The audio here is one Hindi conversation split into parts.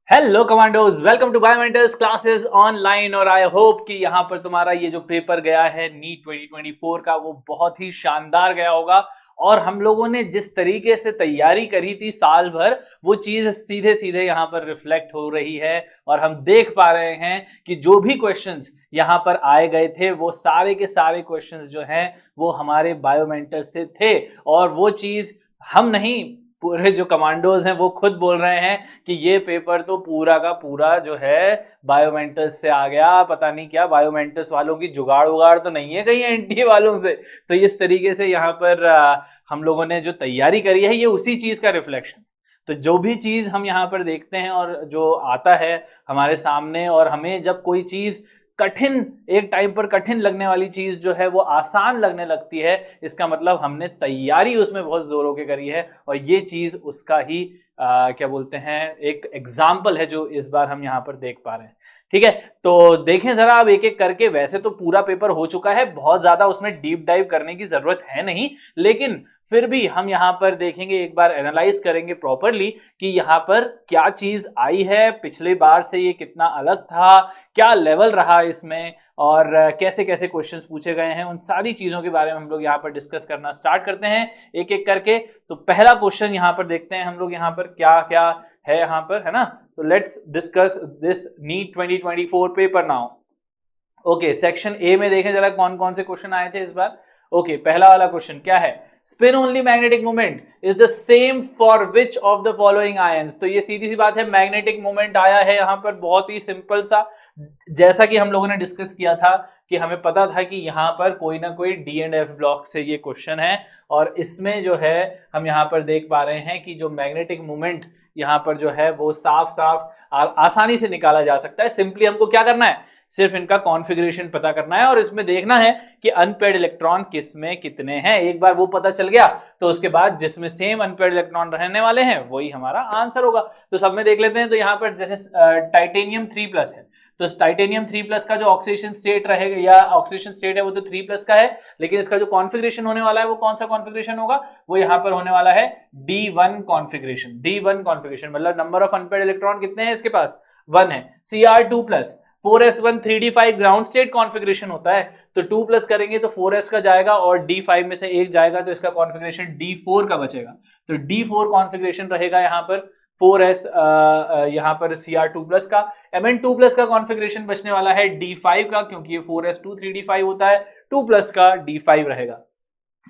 Hello commandos, welcome to Biomentors classes online. और आई होप कि यहाँ पर तुम्हारा ये जो पेपर गया है नीट 2024 का वो बहुत ही शानदार गया होगा। और हम लोगों ने जिस तरीके से तैयारी करी थी साल भर, वो चीज सीधे सीधे यहाँ पर रिफ्लेक्ट हो रही है। और हम देख पा रहे हैं कि जो भी क्वेश्चंस यहाँ पर आए गए थे वो सारे के सारे क्वेश्चंस जो हैं वो हमारे बायोमेंटर से थे। और वो चीज हम नहीं, पूरे जो कमांडोज हैं वो खुद बोल रहे हैं कि ये पेपर तो पूरा का पूरा जो है बायोमेंटस से आ गया। पता नहीं क्या बायोमेंटस वालों की जुगाड़ उगाड़ तो नहीं है कहीं एनटीए वालों से। तो इस तरीके से यहाँ पर हम लोगों ने जो तैयारी करी है ये उसी चीज का रिफ्लेक्शन। तो जो भी चीज हम यहाँ पर देखते हैं और जो आता है हमारे सामने, और हमें जब कोई चीज कठिन, एक टाइम पर कठिन लगने वाली चीज जो है वो आसान लगने लगती है, इसका मतलब हमने तैयारी उसमें बहुत जोरों के करी है। और ये चीज उसका ही क्या बोलते हैं, एक एग्जाम्पल है जो इस बार हम यहाँ पर देख पा रहे हैं। ठीक है, तो देखें जरा आप एक एक करके। वैसे तो पूरा पेपर हो चुका है, बहुत ज्यादा उसमें डीप डाइव करने की जरूरत है नहीं, लेकिन फिर भी हम यहाँ पर देखेंगे, एक बार एनालाइज करेंगे प्रॉपरली कि यहाँ पर क्या चीज आई है, पिछले बार से ये कितना अलग था, क्या लेवल रहा इसमें, और कैसे कैसे क्वेश्चंस पूछे गए हैं। उन सारी चीजों के बारे में हम लोग यहाँ पर डिस्कस करना स्टार्ट करते हैं एक एक करके। तो पहला क्वेश्चन यहाँ पर देखते हैं हम लोग, यहाँ पर क्या क्या है यहाँ पर, है ना। तो let's discuss this NEET 2024 paper now. Okay, section A में देखें जरा कौन कौन से क्वेश्चन आए थे इस बार। ओके, पहला वाला क्वेश्चन क्या है, spin only magnetic moment is the same for which of the following ions. तो ये सीधी सी बात है, मैग्नेटिक मोमेंट आया है यहाँ पर, बहुत ही सिंपल सा। जैसा कि हम लोगों ने डिस्कस किया था कि हमें पता था कि यहाँ पर कोई ना कोई डी एंड एफ ब्लॉक से ये क्वेश्चन है। और इसमें जो है हम यहाँ पर देख पा रहे हैं कि जो मैग्नेटिक मोमेंट यहाँ पर जो है वो साफ साफ आसानी से निकाला जा सकता है। सिंपली हमको क्या करना है, सिर्फ इनका कॉन्फ़िगरेशन पता करना है और इसमें देखना है कि अनपेयर्ड इलेक्ट्रॉन किस में कितने हैं। एक बार वो पता चल गया तो उसके बाद जिसमें सेम अनपेयर्ड इलेक्ट्रॉन रहने वाले हैं वही हमारा आंसर होगा। तो सब में देख लेते हैं। तो यहाँ पर जैसे टाइटेनियम 3+ है, तो टाइटेनियम 3+ का जो ऑक्सीडेशन स्टेट रहेगा या ऑक्सीडेशन स्टेट है वो तो 3+ का है, लेकिन इसका जो कॉन्फ़िगरेशन होने वाला है वो कौन सा कॉन्फ़िगरेशन होगा, वो यहाँ पर होने वाला है D1 कॉन्फ़िगरेशन। D1 कॉन्फ़िगरेशन मतलब नंबर ऑफ अनपेयर्ड इलेक्ट्रॉन कितने हैं इसके पास, 1 है। Cr2+, 4s1 3d5 ground state configuration होता है, तो 2+ करेंगे तो 4s का जाएगा और D5 में से एक जाएगा, तो इसका कॉन्फ़िगरेशन D4 का बचेगा। तो D4 कॉन्फ़िगरेशन रहेगा यहाँ पर 4s यहाँ पर Cr2+ का। Mn2+ का कॉन्फ़िगरेशन बचने वाला है D5 का, क्योंकि ये 4s2 3d5 होता है, 2+ का D5 रहेगा।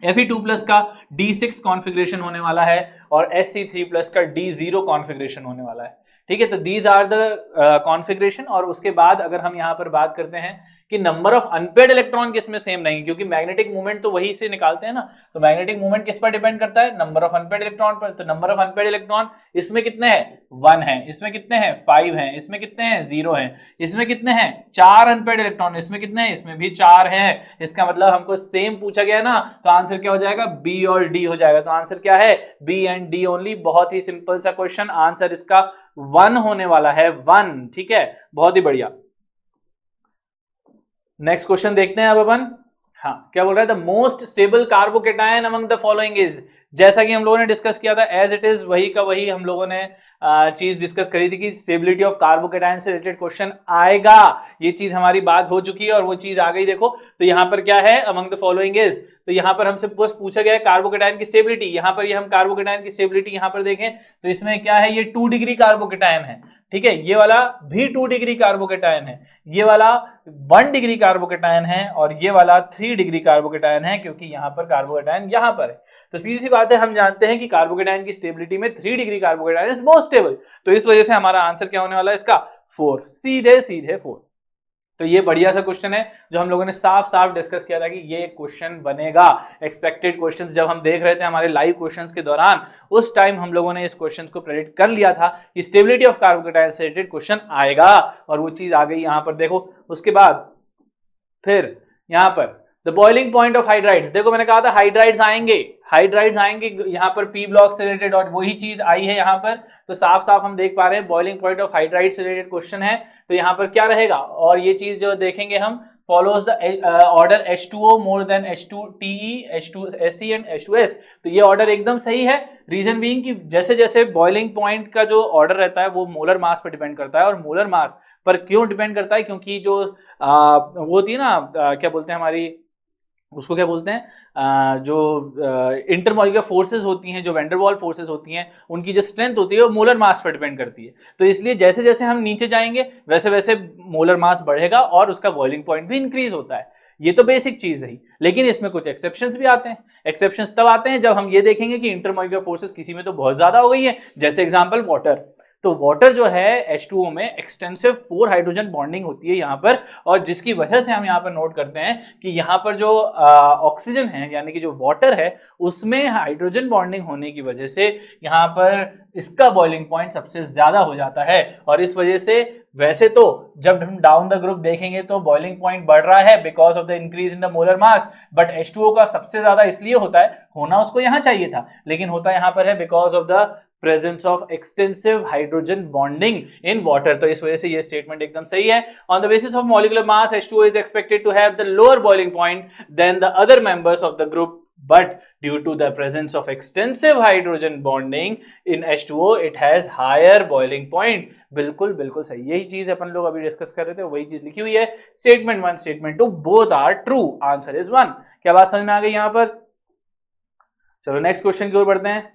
Fe2+ का D6 कॉन्फ़िगरेशन होने वाला है और Sc3+ का D0 कॉन्फ़िगरेशन होने वाला है। ठीक है, तो दीज आर द कॉन्फ़िगरेशन। और उसके बाद अगर हम यहाँ पर बात करते हैं कि नंबर ऑफ अनपेयर्ड इलेक्ट्रॉन किस में सेम नहीं, क्योंकि मैग्नेटिक मूवमेंट तो वही से निकालते हैं ना, तो मैग्नेटिक मूवमेंट किस पर डिपेंड करता है, नंबर ऑफ अनपेयर्ड इलेक्ट्रॉन पर। तो नंबर ऑफ अनपेयर्ड इलेक्ट्रॉन इसमें कितने हैं, 1 है, इसमें कितने हैं 5 हैं, इसमें कितने हैं 0 है, इसमें कितने हैं 4 अनपेयर्ड इलेक्ट्रॉन, इसमें कितने हैं, इसमें भी 4 हैं। इसका मतलब हमको सेम पूछा गया ना, तो आंसर क्या हो जाएगा, बी और डी हो जाएगा। तो आंसर क्या है, बी एंड डी ओनली। बहुत ही सिंपल सा क्वेश्चन, आंसर इसका 1 होने वाला है, 1। ठीक है, बहुत ही बढ़िया। नेक्स्ट क्वेश्चन देखते हैं अब अपन। हाँ, क्या बोल रहा है, the most stable carbocation among the following is. जैसा कि हम लोगों ने डिस्कस किया था एज इट इज, वही का वही हम लोगों ने चीज डिस्कस करी थी कि स्टेबिलिटी ऑफ कार्बोकेटायन से रिलेटेड क्वेश्चन आएगा। ये चीज हमारी बात हो चुकी है और वो चीज आ गई। देखो तो यहाँ पर क्या है, अमंग द फॉलोइंग इज, तो यहाँ पर हमसे बस पूछा गया है कार्बोकेटायन की स्टेबिलिटी। यहाँ पर ये हम कार्बोकेटायन की स्टेबिलिटी यहाँ पर देखें तो इसमें क्या है, ये 2 डिग्री कार्बोकेटायन है। ठीक है, ये वाला भी 2 डिग्री कार्बोकेटायन है, ये वाला 1 डिग्री कार्बोकेटायन है और ये वाला 3 डिग्री कार्बोकेटायन है, क्योंकि यहाँ पर कार्बोकेटायन यहाँ पर है। तो सीधी सी बात है, हम जानते हैं कि कार्बोकेटायन की स्टेबिलिटी में 3 degree carbocation is most stable. तो इस वजह से हमारा आंसर क्या होने वाला है इसका, 4, सीधे सीधे 4। तो ये बढ़िया सा क्वेश्चन है जो हम लोगों ने साफ साफ डिस्कस किया था कि ये क्वेश्चन बनेगा। एक्सपेक्टेड क्वेश्चंस जब हम देख रहे थे हमारे लाइव क्वेश्चंस के दौरान, उस टाइम हम लोगों ने इस क्वेश्चन को प्रेडिक्ट कर लिया था कि स्टेबिलिटी ऑफ कार्बोकेटायन से रिलेटेड क्वेश्चन आएगा, और वो चीज आ गई यहाँ पर। देखो उसके बाद फिर यहाँ पर the boiling point of hydrides, देखो मैंने कहा था हाइड्राइड्स आएंगे, हाइड्राइड्स आएंगे यहाँ पर पी ब्लॉक से रिलेटेड, और वही चीज आई है यहाँ पर। तो साफ साफ हम देख पा रहे हैं बॉइलिंग पॉइंट ऑफ हाइड्राइड्स से रिलेटेड क्वेश्चन है। तो यहाँ पर क्या रहेगा, और ये चीज जो देखेंगे हम follows the order H2O more than H2TE, H2SE and H2S। तो ये ऑर्डर एकदम सही है। रीजन बीइंग कि जैसे जैसे बॉइलिंग पॉइंट का जो ऑर्डर रहता है वो मोलर मास पर डिपेंड करता है। और मोलर मास पर क्यों डिपेंड करता है? क्योंकि जो वो होती है ना, क्या बोलते हैं हमारी, उसको क्या बोलते हैं, जो इंटरमॉलिक्यूलर फोर्सेस होती हैं, जो वैन डर वाल फोर्सेस होती हैं, उनकी जो स्ट्रेंथ होती है वो मोलर मास पर डिपेंड करती है। तो इसलिए जैसे जैसे हम नीचे जाएंगे वैसे वैसे मोलर मास बढ़ेगा और उसका बॉइलिंग पॉइंट भी इंक्रीज होता है। ये तो बेसिक चीज रही, लेकिन इसमें कुछ एक्सेप्शंस भी आते हैं। एक्सेप्शंस तब आते हैं जब हम ये देखेंगे कि इंटरमॉलिक्यूलर फोर्सेस किसी में तो बहुत ज्यादा हो गई है, जैसे एग्जांपल वाटर। तो वाटर जो है H2O में एक्सटेंसिव 4 हाइड्रोजन बॉन्डिंग होती है यहाँ पर, और जिसकी वजह से हम यहाँ पर नोट करते हैं कि यहाँ पर जो ऑक्सीजन है यानी कि जो वाटर है उसमें हाइड्रोजन बॉन्डिंग होने की वजह से यहाँ पर इसका बॉइलिंग पॉइंट सबसे ज्यादा हो जाता है। और इस वजह से वैसे तो जब हम डाउन द ग्रुप देखेंगे तो बॉइलिंग पॉइंट बढ़ रहा है because of the increase in the molar mass, but H2O का सबसे ज्यादा इसलिए होता है, होना उसको यहाँ चाहिए था लेकिन होता यहाँ पर है because of the presence of extensive hydrogen bonding in water। तो इस वजह से ये स्टेटमेंट एकदम सही है। On the basis of molecular mass, H2O is expected to have the lower boiling point than the other members of the group, but due to the presence of extensive hydrogen bonding in H2O, it has higher boiling point। बिल्कुल बिल्कुल सही, यही चीज अपन लोग अभी डिस्कस कर रहे थे, वही चीज लिखी हुई है। Statement 1 statement 2 both are true, answer is 1। क्या बात समझ में आ गई यहां पर? चलो नेक्स्ट क्वेश्चन की ओर बढ़ते हैं।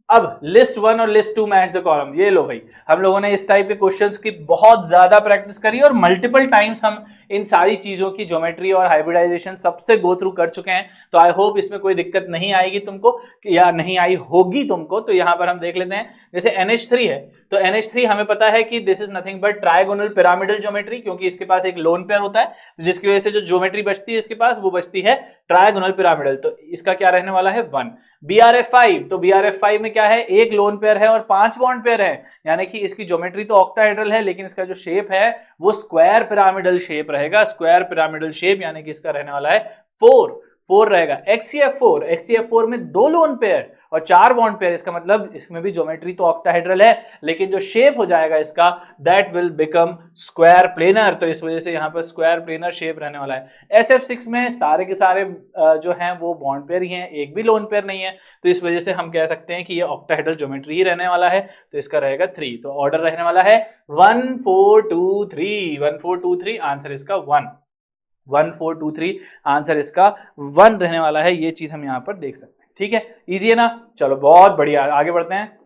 अब लिस्ट 1 और लिस्ट 2 मैच द कॉलम। ये लो भाई, हम लोगों ने इस टाइप के क्वेश्चंस की बहुत ज्यादा प्रैक्टिस करी और मल्टीपल टाइम्स हम इन सारी चीजों की ज्योमेट्री और हाइब्रिडाइजेशन सबसे गो थ्रू कर चुके हैं। तो आई होप इसमें कोई दिक्कत नहीं आएगी तुमको या नहीं आई होगी तुमको। तो यहां पर हम देख लेते हैं, जैसे NH3 है तो NH3 हमें पता है कि this is nothing but trigonal pyramidal geometry, क्योंकि इसके पास एक लोन पेयर होता है जिसकी वजह से जो ज्योमेट्री बचती है इसके पास वो बचती है ट्रायगोनल पिरामिडल। तो इसका क्या रहने वाला है 1। BRF5, तो BRF5 में क्या है, एक लोन पेयर है और 5 बॉन्ड पेयर है, यानी कि इसकी ज्योमेट्री तो ऑक्टाहेड्रल है लेकिन इसका जो शेप है वो स्क्वायर पिरामिडल शेप रहेगा। स्क्वायर पिरामिडल शेप यानी कि इसका रहने वाला है 4 रहेगा। XCF4 में 2 लोन पेयर और 4 बॉन्ड पेयर, इसका मतलब इसमें भी ज्योमेट्री तो ऑक्टाहेड्रल है लेकिन जो शेप हो जाएगा इसका that will become square planar. तो इस वजह से यहाँ पर स्क्वायर प्लेनर शेप रहने वाला है। SF6 में सारे के सारे जो हैं वो बॉन्ड पेयर ही हैं, एक भी लोन पेयर नहीं है। तो इस वजह से हम कह सकते हैं कि ये ऑक्टाहेड्रल ज्योमेट्री ही रहने वाला है। तो इसका रहेगा 3। तो ऑर्डर रहने वाला है 1 4 2 3, 1 4 2 3, आंसर इसका 1, 1 4 2 3, आंसर इसका 1 रहने वाला है। ये चीज हम यहाँ पर देख सकते हैं। ठीक है, इजी है ना? चलो बहुत बढ़िया, आगे बढ़ते हैं।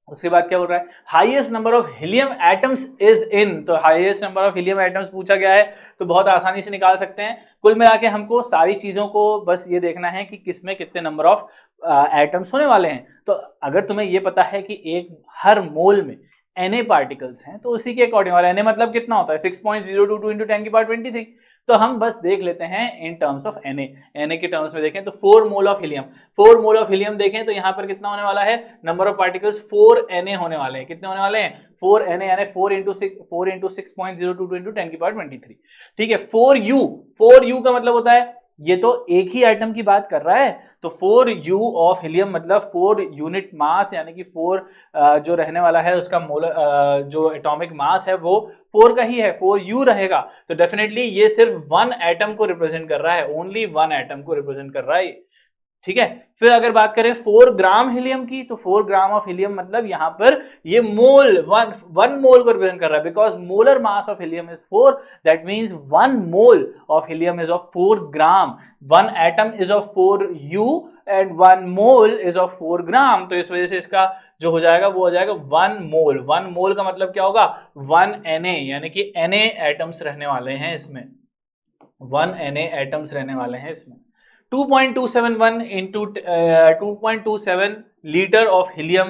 उसके बाद क्या बोल रहा है, highest number of helium atoms is in. तो highest number of helium atoms पूछा गया है तो बहुत आसानी से निकाल सकते हैं। कुल मिला के हमको सारी चीजों को बस ये देखना है कि किसमें कितने नंबर ऑफ एटम्स होने वाले हैं। तो अगर तुम्हें ये पता है कि एक हर मोल में Na पार्टिकल्स हैं तो उसी के अकॉर्डिंग, और Na मतलब कितना होता है 6.022 into 10 की पावर 23। तो हम बस देख लेते हैं इन टर्म्स ऑफ Na के टर्म्स में देखें तो 4 मोल ऑफ हीलियम देखें तो यहाँ पर कितना होने वाला है, नंबर ऑफ पार्टिकल्स 4 Na होने वाले हैं। कितने होने वाले हैं 4 Na, यानी 4 into 6.022 into 10 की पावर 23। ठीक है, 4U का मतलब होता है ये तो एक ही आइटम की बात कर रहा है। तो 4U ऑफ हीलियम मतलब 4 यूनिट मास, यानी कि 4 जो रहने वाला है उसका मोलर जो एटॉमिक मास है वो 4 का ही है, 4U रहेगा। तो डेफिनेटली ये सिर्फ 1 एटम को रिप्रेजेंट कर रहा है, ओनली 1 एटम को रिप्रेजेंट कर रहा है। ठीक है, फिर अगर बात करें 4 ग्राम हीलियम की तो 4 ग्राम ऑफ हीलियम मतलब यहां पर ये मोल 1 मोल को रिप्रेजेंट कर रहा है because molar mass of helium is 4, that means 1 mole of helium is of 4 gram, 1 atom is of 4U and 1 mole is of 4 ग्राम। तो इस वजह से इसका जो हो जाएगा वो हो जाएगा 1 मोल। 1 मोल का मतलब क्या होगा 1 Na, यानी कि Na एटम्स रहने वाले हैं इसमें, 1 Na एटम्स रहने वाले हैं इसमें। 2.271 into 2.27 litre of helium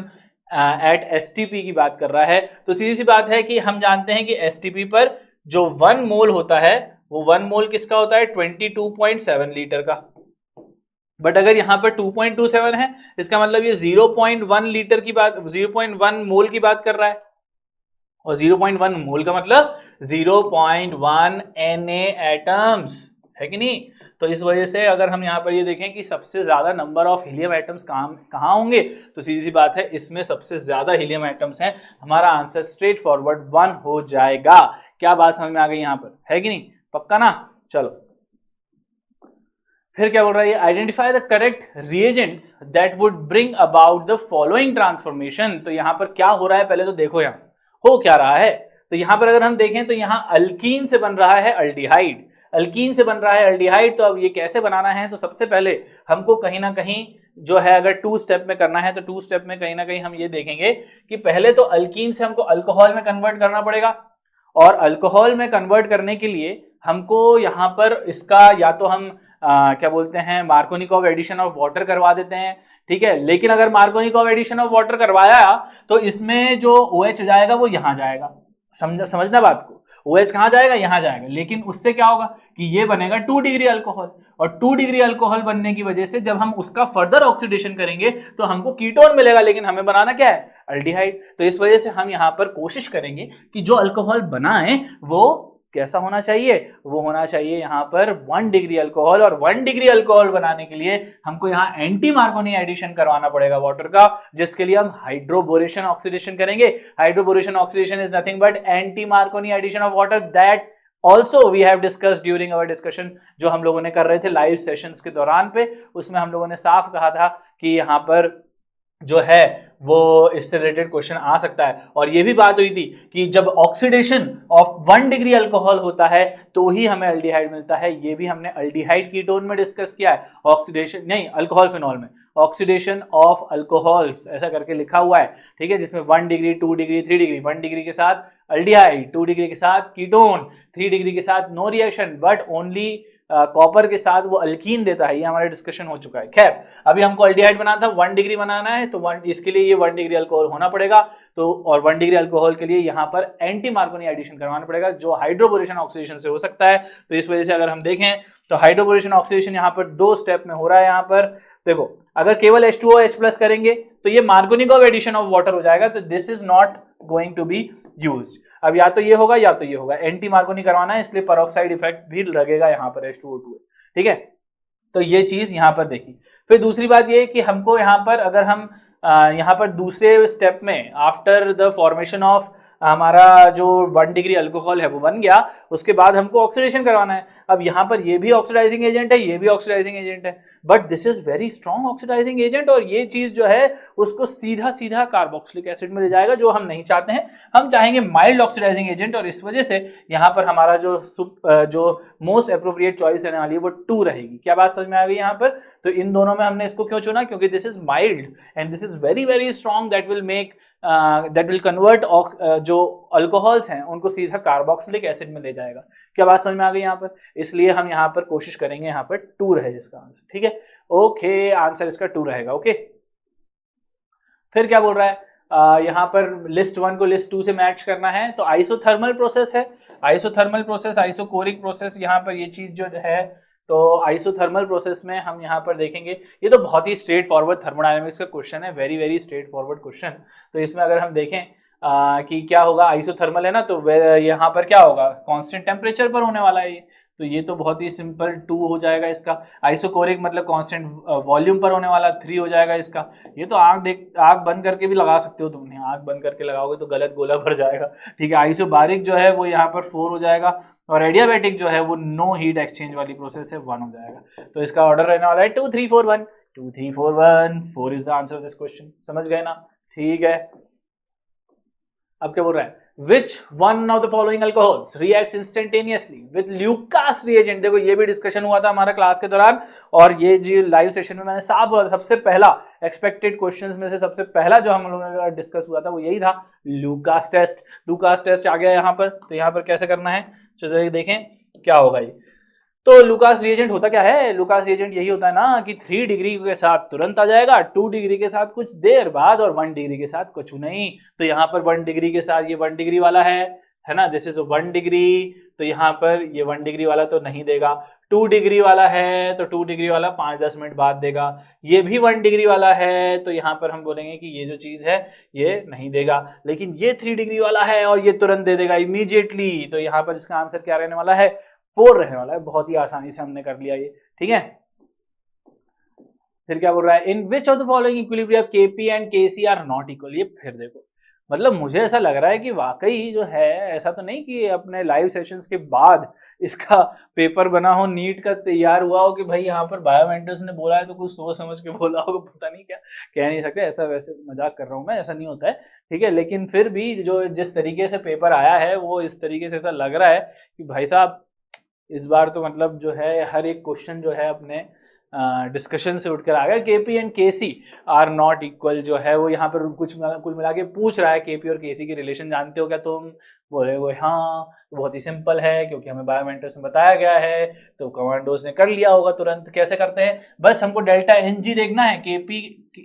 at STP की बात कर रहा है। तो सीधी सी बात है कि हम जानते हैं कि STP पर जो 1 मोल होता है वो 1 मोल किसका होता है 22.7 लीटर का। बट अगर यहां पर 2.27 है इसका मतलब ये 0.1 लीटर की बात, 0.1 मोल की बात कर रहा है, और 0.1 मोल का मतलब 0.1 Na एटम्स है कि नहीं। तो इस वजह से अगर हम यहाँ पर ये देखें कि सबसे ज्यादा नंबर ऑफ हीलियम एटम्स कहाँ होंगे तो सीधी सी बात है इसमें सबसे ज्यादा हीलियम एटम्स हैं। हमारा आंसर स्ट्रेट फॉरवर्ड 1 हो जाएगा। क्या बात समझ में आ गई यहाँ पर, है कि नहीं? पक्का ना? चलो फिर क्या बोल रहा है ये, identify the correct reagents that would bring about the following transformation. तो यहां पर क्या हो रहा है पहले तो देखो, यहां हो क्या रहा है। तो यहां पर अगर हम देखें तो यहां अल्कीन से बन रहा है अल्डिहाइड, अल्कीन से बन रहा है अल्डिहाइड। तो अब ये कैसे बनाना है, तो सबसे पहले हमको कहीं ना कहीं जो है अगर 2 स्टेप में करना है तो 2 स्टेप में कहीं ना कहीं हम ये देखेंगे कि पहले तो अल्कीन से हमको अल्कोहल में कन्वर्ट करना पड़ेगा, और अल्कोहल में कन्वर्ट करने के लिए हमको यहां पर इसका या तो हम क्या बोलते हैं मार्कोनिकॉव एडिशन ऑफ वाटर करवा देते हैं, ठीक है। लेकिन अगर मार्कोनिकॉव एडिशन ऑफ वाटर करवाया तो इसमें जो OH जाएगा वो यहां जाएगा, समझना बात को, OH कहां जाएगा, यहां जाएगा। लेकिन उससे क्या होगा कि ये बनेगा 2 डिग्री अल्कोहल, और 2 डिग्री अल्कोहल बनने की वजह से जब हम उसका फर्दर ऑक्सीडेशन करेंगे तो हमको कीटोन मिलेगा, लेकिन हमें बनाना क्या है, अल्डिहाइड। तो इस वजह से हम यहां पर कोशिश करेंगे कि जो अल्कोहल बनाए वो कैसा होना चाहिए, वो होना चाहिए यहाँ पर 1 डिग्री अल्कोहल। और 1 डिग्री अल्कोहल बनाने के लिए हमको यहाँ एंटी मार्कोनी एडिशन करवाना पड़ेगा वाटर का, जिसके लिए हम हाइड्रोबोरेशन ऑक्सीडेशन करेंगे। Hydroboration oxidation is nothing but anti Markovnikov addition of water, that also we have discussed during our discussion, जो हम लोगों ने कर रहे थे लाइव सेशंस के दौरान पे। उसमें हम लोगों ने साफ कहा था कि यहाँ पर जो है वो इससे रिलेटेड क्वेश्चन आ सकता है। और ये भी बात हुई थी कि जब ऑक्सीडेशन ऑफ 1 डिग्री अल्कोहल होता है तो ही हमें अल्डिहाइड मिलता है। ये भी हमने अल्डिहाइड कीटोन में डिस्कस किया है, ऑक्सीडेशन नहीं अल्कोहल फिनॉल में, ऑक्सीडेशन ऑफ अल्कोहल्स ऐसा करके लिखा हुआ है, ठीक है, जिसमें 1 डिग्री 2 डिग्री 3 डिग्री, 1 डिग्री के साथ अल्डिहाइड, 2 डिग्री के साथ कीटोन, 3 डिग्री के साथ no reaction but only copper के साथ वो अल्कीन देता है। ये हमारा डिस्कशन हो चुका है। खैर अभी हमको अल्डिहाइड बनाना था, 1 डिग्री बनाना है तो इसके लिए ये 1 डिग्री अल्कोहल होना पड़ेगा। तो और 1 डिग्री अल्कोहल के लिए यहाँ पर एंटी मार्कोनी एडिशन करवाना पड़ेगा, जो हाइड्रोबोरेशन ऑक्सीडेशन से हो सकता है। तो इस वजह से अगर हम देखें तो हाइड्रोबोरेशन ऑक्सीडेशन यहाँ पर 2 स्टेप में हो रहा है। यहाँ पर देखो अगर केवल H2OH+ करेंगे तो ये मार्कोनिकॉव एडिशन ऑफ वाटर हो जाएगा, तो this is not going to be used. अब या तो ये होगा या तो ये होगा, एंटी मार्कोनी करवाना है इसलिए पेरोक्साइड इफेक्ट भी लगेगा यहाँ पर H2O2, ठीक है। तो ये चीज यहाँ पर देखी। फिर दूसरी बात ये कि हमको यहाँ पर अगर हम यहाँ पर दूसरे स्टेप में आफ्टर द फॉर्मेशन ऑफ हमारा जो 1 डिग्री अल्कोहल है वो बन गया, उसके बाद हमको ऑक्सीडेशन करवाना है। अब यहाँ पर ये भी ऑक्सीडाइजिंग एजेंट है, ये भी ऑक्सीडाइजिंग एजेंट है, but this is very strong oxidising agent, और ये चीज जो है उसको सीधा सीधा कार्बोक्सिलिक एसिड में ले जाएगा, जो हम नहीं चाहते हैं। हम चाहेंगे माइल्ड ऑक्सीडाइजिंग एजेंट, और इस वजह से यहाँ पर हमारा जो मोस्ट अप्रोप्रिएट चॉइस रहने वाली है वो 2 रहेगी। क्या बात समझ में आ गई यहाँ पर? तो इन दोनों में हमने इसको क्यों चुना, क्योंकि this is mild and this is very very strong, that will convert जो अल्कोहल्स हैं उनको सीधा कार्बोक्सिलिक एसिड में ले जाएगा। क्या बात समझ में आ गई यहाँ पर? इसलिए हम यहाँ पर कोशिश करेंगे यहाँ पर 2 रहे इसका आंसर, ठीक है। ओके आंसर इसका 2 रहेगा। ओके फिर क्या बोल रहा है यहाँ पर लिस्ट 1 को लिस्ट 2 से मैच करना है, तो आइसोथर्मल प्रोसेस है, आइसोथर्मल प्रोसेस, आइसोकोरिक प्रोसेस, यहाँ पर ये चीज जो है तो आइसोथर्मल प्रोसेस में हम यहाँ पर देखेंगे, ये तो बहुत ही स्ट्रेट फॉरवर्ड थर्मोडायनेमिक्स का क्वेश्चन है, very very straight forward question. तो इसमें अगर हम देखें कि क्या होगा, आइसोथर्मल है ना, तो यहाँ पर क्या होगा, कांस्टेंट टेम्परेचर पर होने वाला है ये, तो ये तो बहुत ही सिंपल 2 हो जाएगा इसका। आइसोकोरिक मतलब कांस्टेंट वॉल्यूम पर होने वाला, 3 हो जाएगा इसका। ये तो आंख बंद करके भी लगा सकते हो तुमने, आंख बंद करके लगाओगे तो गलत गोला भर जाएगा, ठीक है। आइसोबारिक जो है वो यहाँ पर 4 हो जाएगा, और एडियाबैटिक जो है वो नो हीट एक्सचेंज वाली प्रोसेस है, 1 हो जाएगा। तो इसका ऑर्डर रहने वाला है 2 3 4 1, 2 3 4 1, 4 is the answer of this question. समझ गए ना? ठीक है। अब क्या बोल रहा है, which one of the following alcohols reacts instantaneously with Lucas reagent। देखो ये भी डिस्कशन हुआ था हमारा क्लास के दौरान, और ये जो लाइव सेशन में मैंने साफ बोला, सबसे पहला एक्सपेक्टेड क्वेश्चंस में से सबसे पहला जो हम लोगों का डिस्कस हुआ था वो यही था, लूकास टेस्ट। लूकास टेस्ट आ गया यहाँ पर, तो यहाँ पर कैसे करना है चलिए देखें क्या होगा ये। तो लूकास रिएजेंट होता क्या है, लूकास रिएजेंट यही होता है ना कि 3 डिग्री के साथ तुरंत आ जाएगा, 2 डिग्री के साथ कुछ देर बाद, और 1 डिग्री के साथ कुछ नहीं। तो यहाँ पर 1 डिग्री के साथ ये 1 डिग्री वाला है ना, दिस इज 1 डिग्री, तो यहाँ पर ये 1 डिग्री वाला तो नहीं देगा। 2 डिग्री वाला है तो 2 डिग्री वाला 5-10 मिनट बाद देगा। ये भी 1 डिग्री वाला है तो यहाँ पर हम बोलेंगे कि ये जो चीज है ये नहीं देगा। लेकिन ये 3 डिग्री वाला है और ये तुरंत दे देगा इमीडिएटली, तो यहाँ पर इसका आंसर क्या रहने वाला है, 4 रहने वाला है। बहुत ही आसानी से हमने कर लिया ये, ठीक है। फिर क्या बोल रहा है, in which of the following equilibrium Kp and Kc are not equal. ये फिर देखो मतलब मुझे ऐसा लग रहा है कि वाकई जो है, ऐसा तो नहीं कि अपने लाइव सेशंस के बाद इसका पेपर बना हो, नीट का तैयार हुआ हो कि भाई यहाँ पर बायोमेंटर्स ने बोला है तो कुछ सोच समझ के बोला होगा, पता नहीं क्या, कह नहीं सकते, ऐसा वैसे मजाक कर रहा हूँ मैं, ऐसा नहीं होता है, ठीक है। लेकिन फिर भी जो जिस तरीके से पेपर आया है वो इस तरीके से ऐसा लग रहा है कि भाई साहब इस बार तो मतलब जो है हर एक क्वेश्चन जो है अपने डिस्कशन से उठकर आ गया। KP and KC are not equal जो है वो यहाँ पर कुल मिला के पूछ रहा है, केपी और केसी के रिलेशन जानते हो क्या तुम? बोले वो हाँ, बहुत ही सिंपल है क्योंकि हमें बायोमेंटर्स में बताया गया है, तो कमांडोज ने कर लिया होगा तुरंत। कैसे करते हैं, बस हमको डेल्टा एन जी देखना है, केपी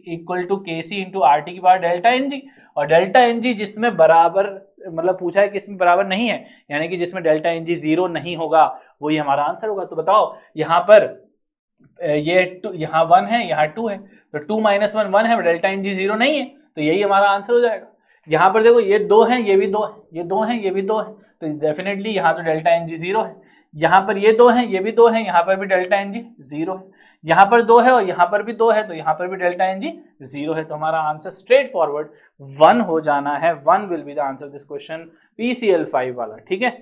इक्वल टू के सी इंटू आर टी की बार डेल्टा एन जी, और डेल्टा एन जी जिसमें बराबर मतलब पूछा है किसमें बराबर नहीं है, यानी कि जिसमें डेल्टा एन जी 0 नहीं होगा वही हमारा आंसर होगा। तो बताओ यहाँ पर ये यहाँ 1 है, यहाँ 2 है, तो 2 माइनस 1 1 है, डेल्टा एन जी 0 नहीं है, तो यही हमारा आंसर हो जाएगा। यहाँ पर देखो ये 2 है, ये भी 2 है, ये 2 है, ये भी 2 है, तो डेफिनेटली यहाँ तो डेल्टा एन जी 0 है। यहाँ पर ये 2 है, ये भी 2 है, यहाँ पर भी डेल्टा एन जी 0 है, यहाँ पर 2 है और यहाँ पर भी 2 है, तो यहाँ पर भी डेल्टा एन जी 0 है, तो हमारा आंसर स्ट्रेट फॉरवर्ड 1 हो जाना है। 1 will be the answer this question, PCL 5 वाला, ठीक है।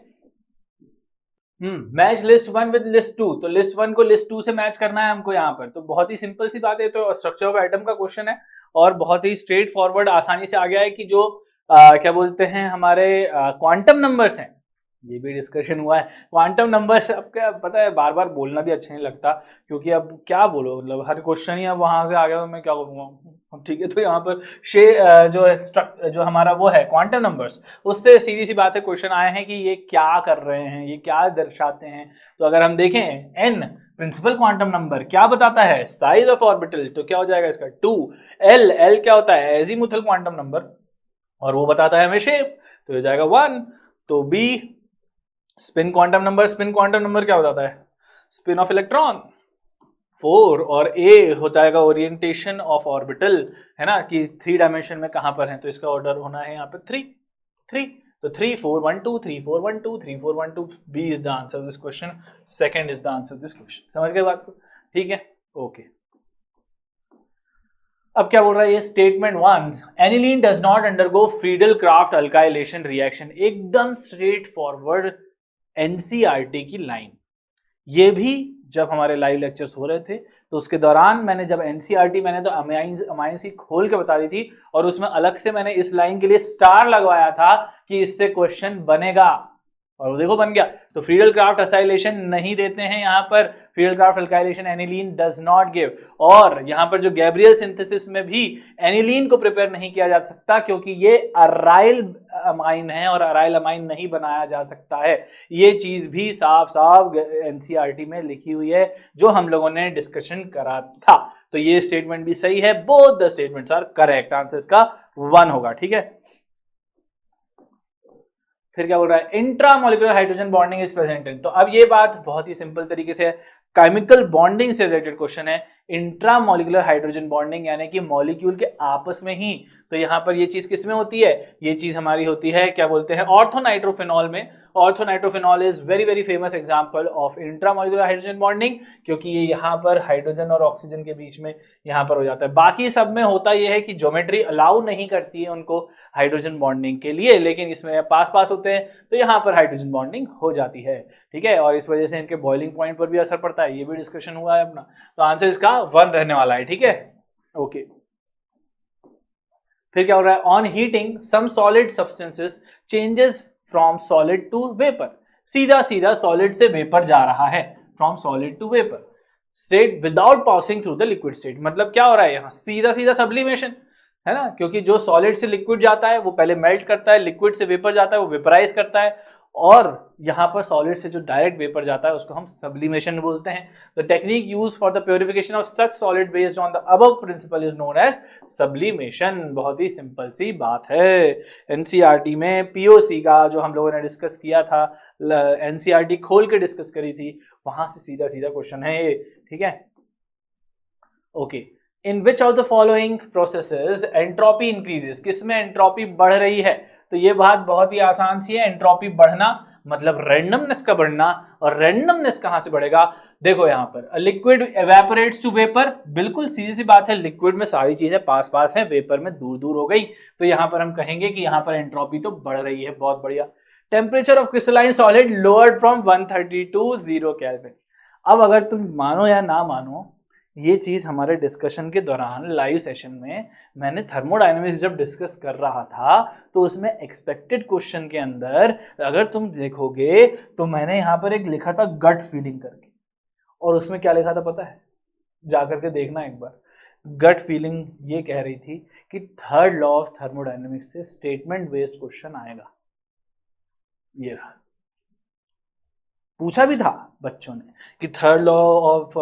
मैच लिस्ट 1 विद लिस्ट 2, तो लिस्ट 1 को लिस्ट 2 से मैच करना है हमको यहाँ पर, तो बहुत ही सिंपल सी बात है, तो स्ट्रक्चर ऑफ एटम का क्वेश्चन है और बहुत ही स्ट्रेट फॉरवर्ड आसानी से आ गया है कि जो क्या बोलते हैं हमारे क्वांटम नंबर्स हैं, ये भी डिस्कशन हुआ है। क्वांटम नंबर्स, अब क्या पता है बार बार बोलना भी अच्छा नहीं लगता, क्योंकि अब क्या बोलो, मतलब हर क्वेश्चन ही अब वहां से आ गया तो मैं क्या बोलूँगा, ठीक है। तो यहाँ पर जो हमारा वो है क्वांटम नंबर्स, उससे सीधी सी बात है क्वेश्चन आए हैं कि ये क्या कर रहे हैं, ये क्या दर्शाते हैं। तो अगर हम देखें एन प्रिंसिपल क्वांटम नंबर क्या बताता है, साइज ऑफ ऑर्बिटल, तो क्या हो जाएगा इसका 2। एल क्या होता है, एजीमुथल क्वांटम नंबर, और वो बताता है हमें शेप, तो हो जाएगा 1। तो B spin quantum number, spin quantum number क्या बताता है, स्पिन ऑफ इलेक्ट्रॉन 4, और ए हो जाएगा ओरिएंटेशन ऑफ ऑर्बिटल, है ना, कि 3 डायमेंशन में कहां पर है, तो इसका ऑर्डर होना है यहाँ पे 3, तो 3 4 1 2 3 4 1 2 3 4 1 2, B is the answer this question, second is the answer this question. समझ गए बात को, ठीक है, ओके। अब क्या बोल रहा है ये statement 1, aniline does not undergo Friedel craft alkylation reaction, एकदम स्ट्रेट फॉरवर्ड एनसीईआरटी की लाइन। ये भी जब हमारे लाइव लेक्चर्स हो रहे थे तो उसके दौरान मैंने जब एनसीईआरटी मैंने तो अमाइंस ही खोल के बता दी थी, और उसमें अलग से मैंने इस लाइन के लिए स्टार लगवाया था कि इससे क्वेश्चन बनेगा, और वो देखो बन गया। तो फ्रीडल क्राफ्ट असाइलेशन नहीं देते हैं यहाँ पर, Friedel craft alkylation aniline does not give, और यहाँ पर जो गैब्रियल सिंथेसिस में भी एनिलीन को प्रिपेयर नहीं किया जा सकता क्योंकि ये अराइल अमाइन है और अराइल अमाइन नहीं बनाया जा सकता है। ये चीज भी साफ साफ एनसीईआरटी में लिखी हुई है जो हम लोगों ने डिस्कशन करा था। तो ये स्टेटमेंट भी सही है, both the statements are correct, answer इसका 1 होगा, ठीक है। फिर क्या बोल रहा है, intramolecular hydrogen bonding is present in, तो अब ये बात बहुत ही सिंपल तरीके से केमिकल बॉन्डिंग से रिलेटेड क्वेश्चन है। इंट्रामोलिकुलर हाइड्रोजन बॉन्डिंग यानी कि मॉलिक्यूल के आपस में ही, तो यहाँ पर ये चीज किसमें होती है, ये चीज हमारी होती है क्या बोलते हैं ऑर्थोनाइट्रोफिनॉल में। Orthonitrophenol is very very famous example of intramolecular hydrogen bonding, क्योंकि ये यहाँ पर हाइड्रोजन और ऑक्सीजन के बीच में यहाँ पर हो जाता है। बाकी सब में होता यह है कि ज्योमेट्री अलाउ नहीं करती है उनको हाइड्रोजन बॉन्डिंग के लिए, लेकिन इसमें पास पास होते हैं तो यहाँ पर हाइड्रोजन बॉन्डिंग हो जाती है, ठीक है, और इस वजह से इनके बॉइलिंग पॉइंट पर भी असर पड़ता है, ये भी डिस्कशन हुआ है अपना। तो आंसर इसका 1 रहने वाला है, ठीक है, ओके। फिर क्या हो रहा है, on heating some solid substances changes from solid to vapour, सीधा सीधा सॉलिड से वेपर जा रहा है, from solid to vapour state without passing through the liquid state. मतलब क्या हो रहा है यहाँ, सीधा सीधा सब्लिमेशन है ना, क्योंकि जो सॉलिड से लिक्विड जाता है वो पहले मेल्ट करता है, लिक्विड से वेपर जाता है वो वेपराइज करता है, और यहाँ पर सॉलिड से जो डायरेक्ट वेपर जाता है उसको हम सब्लिमेशन बोलते हैं। The technique use for the purification of such solid based on the above principle is known as sublimation. बहुत ही सिंपल सी बात है। एनसीईआरटी में पीओसी का जो हम लोगों ने डिस्कस किया था, एनसीईआरटी खोल के डिस्कस करी थी, वहां से सीधा सीधा क्वेश्चन है ये, ठीक है, okay. In which of the following processes entropy increases, किसमें एंट्रोपी बढ़ रही है, तो ये बात बहुत ही आसान सी है, एंट्रोपी बढ़ना मतलब रैंडमनेस का बढ़ना। और रैंडमनेस कहां से बढ़ेगा, देखो यहां पर लिक्विड एवेपोरेट्स टू वेपर, बिल्कुल सीधी सी बात है, लिक्विड में सारी चीजें पास पास हैं, वेपर में दूर दूर हो गई, तो यहां पर हम कहेंगे कि यहां पर एंट्रोपी तो बढ़ रही है। बहुत बढ़िया। Temperature of crystalline solid lowered from 130 to 0 kelvin. अब अगर तुम मानो या ना मानो, ये चीज हमारे डिस्कशन के दौरान लाइव सेशन में मैंने थर्मोडायनेमिक्स जब डिस्कस कर रहा था तो उसमें एक्सपेक्टेड क्वेश्चन के अंदर अगर तुम देखोगे तो मैंने यहां पर एक लिखा था गट फीलिंग करके, और उसमें क्या लिखा था पता है, जाकर के देखना एक बार। गट फीलिंग ये कह रही थी कि थर्ड लॉ ऑफ थर्मोडायनेमिक्स से स्टेटमेंट बेस्ड क्वेश्चन आएगा। ये रहा, पूछा भी था बच्चों ने कि थर्ड लॉ ऑफ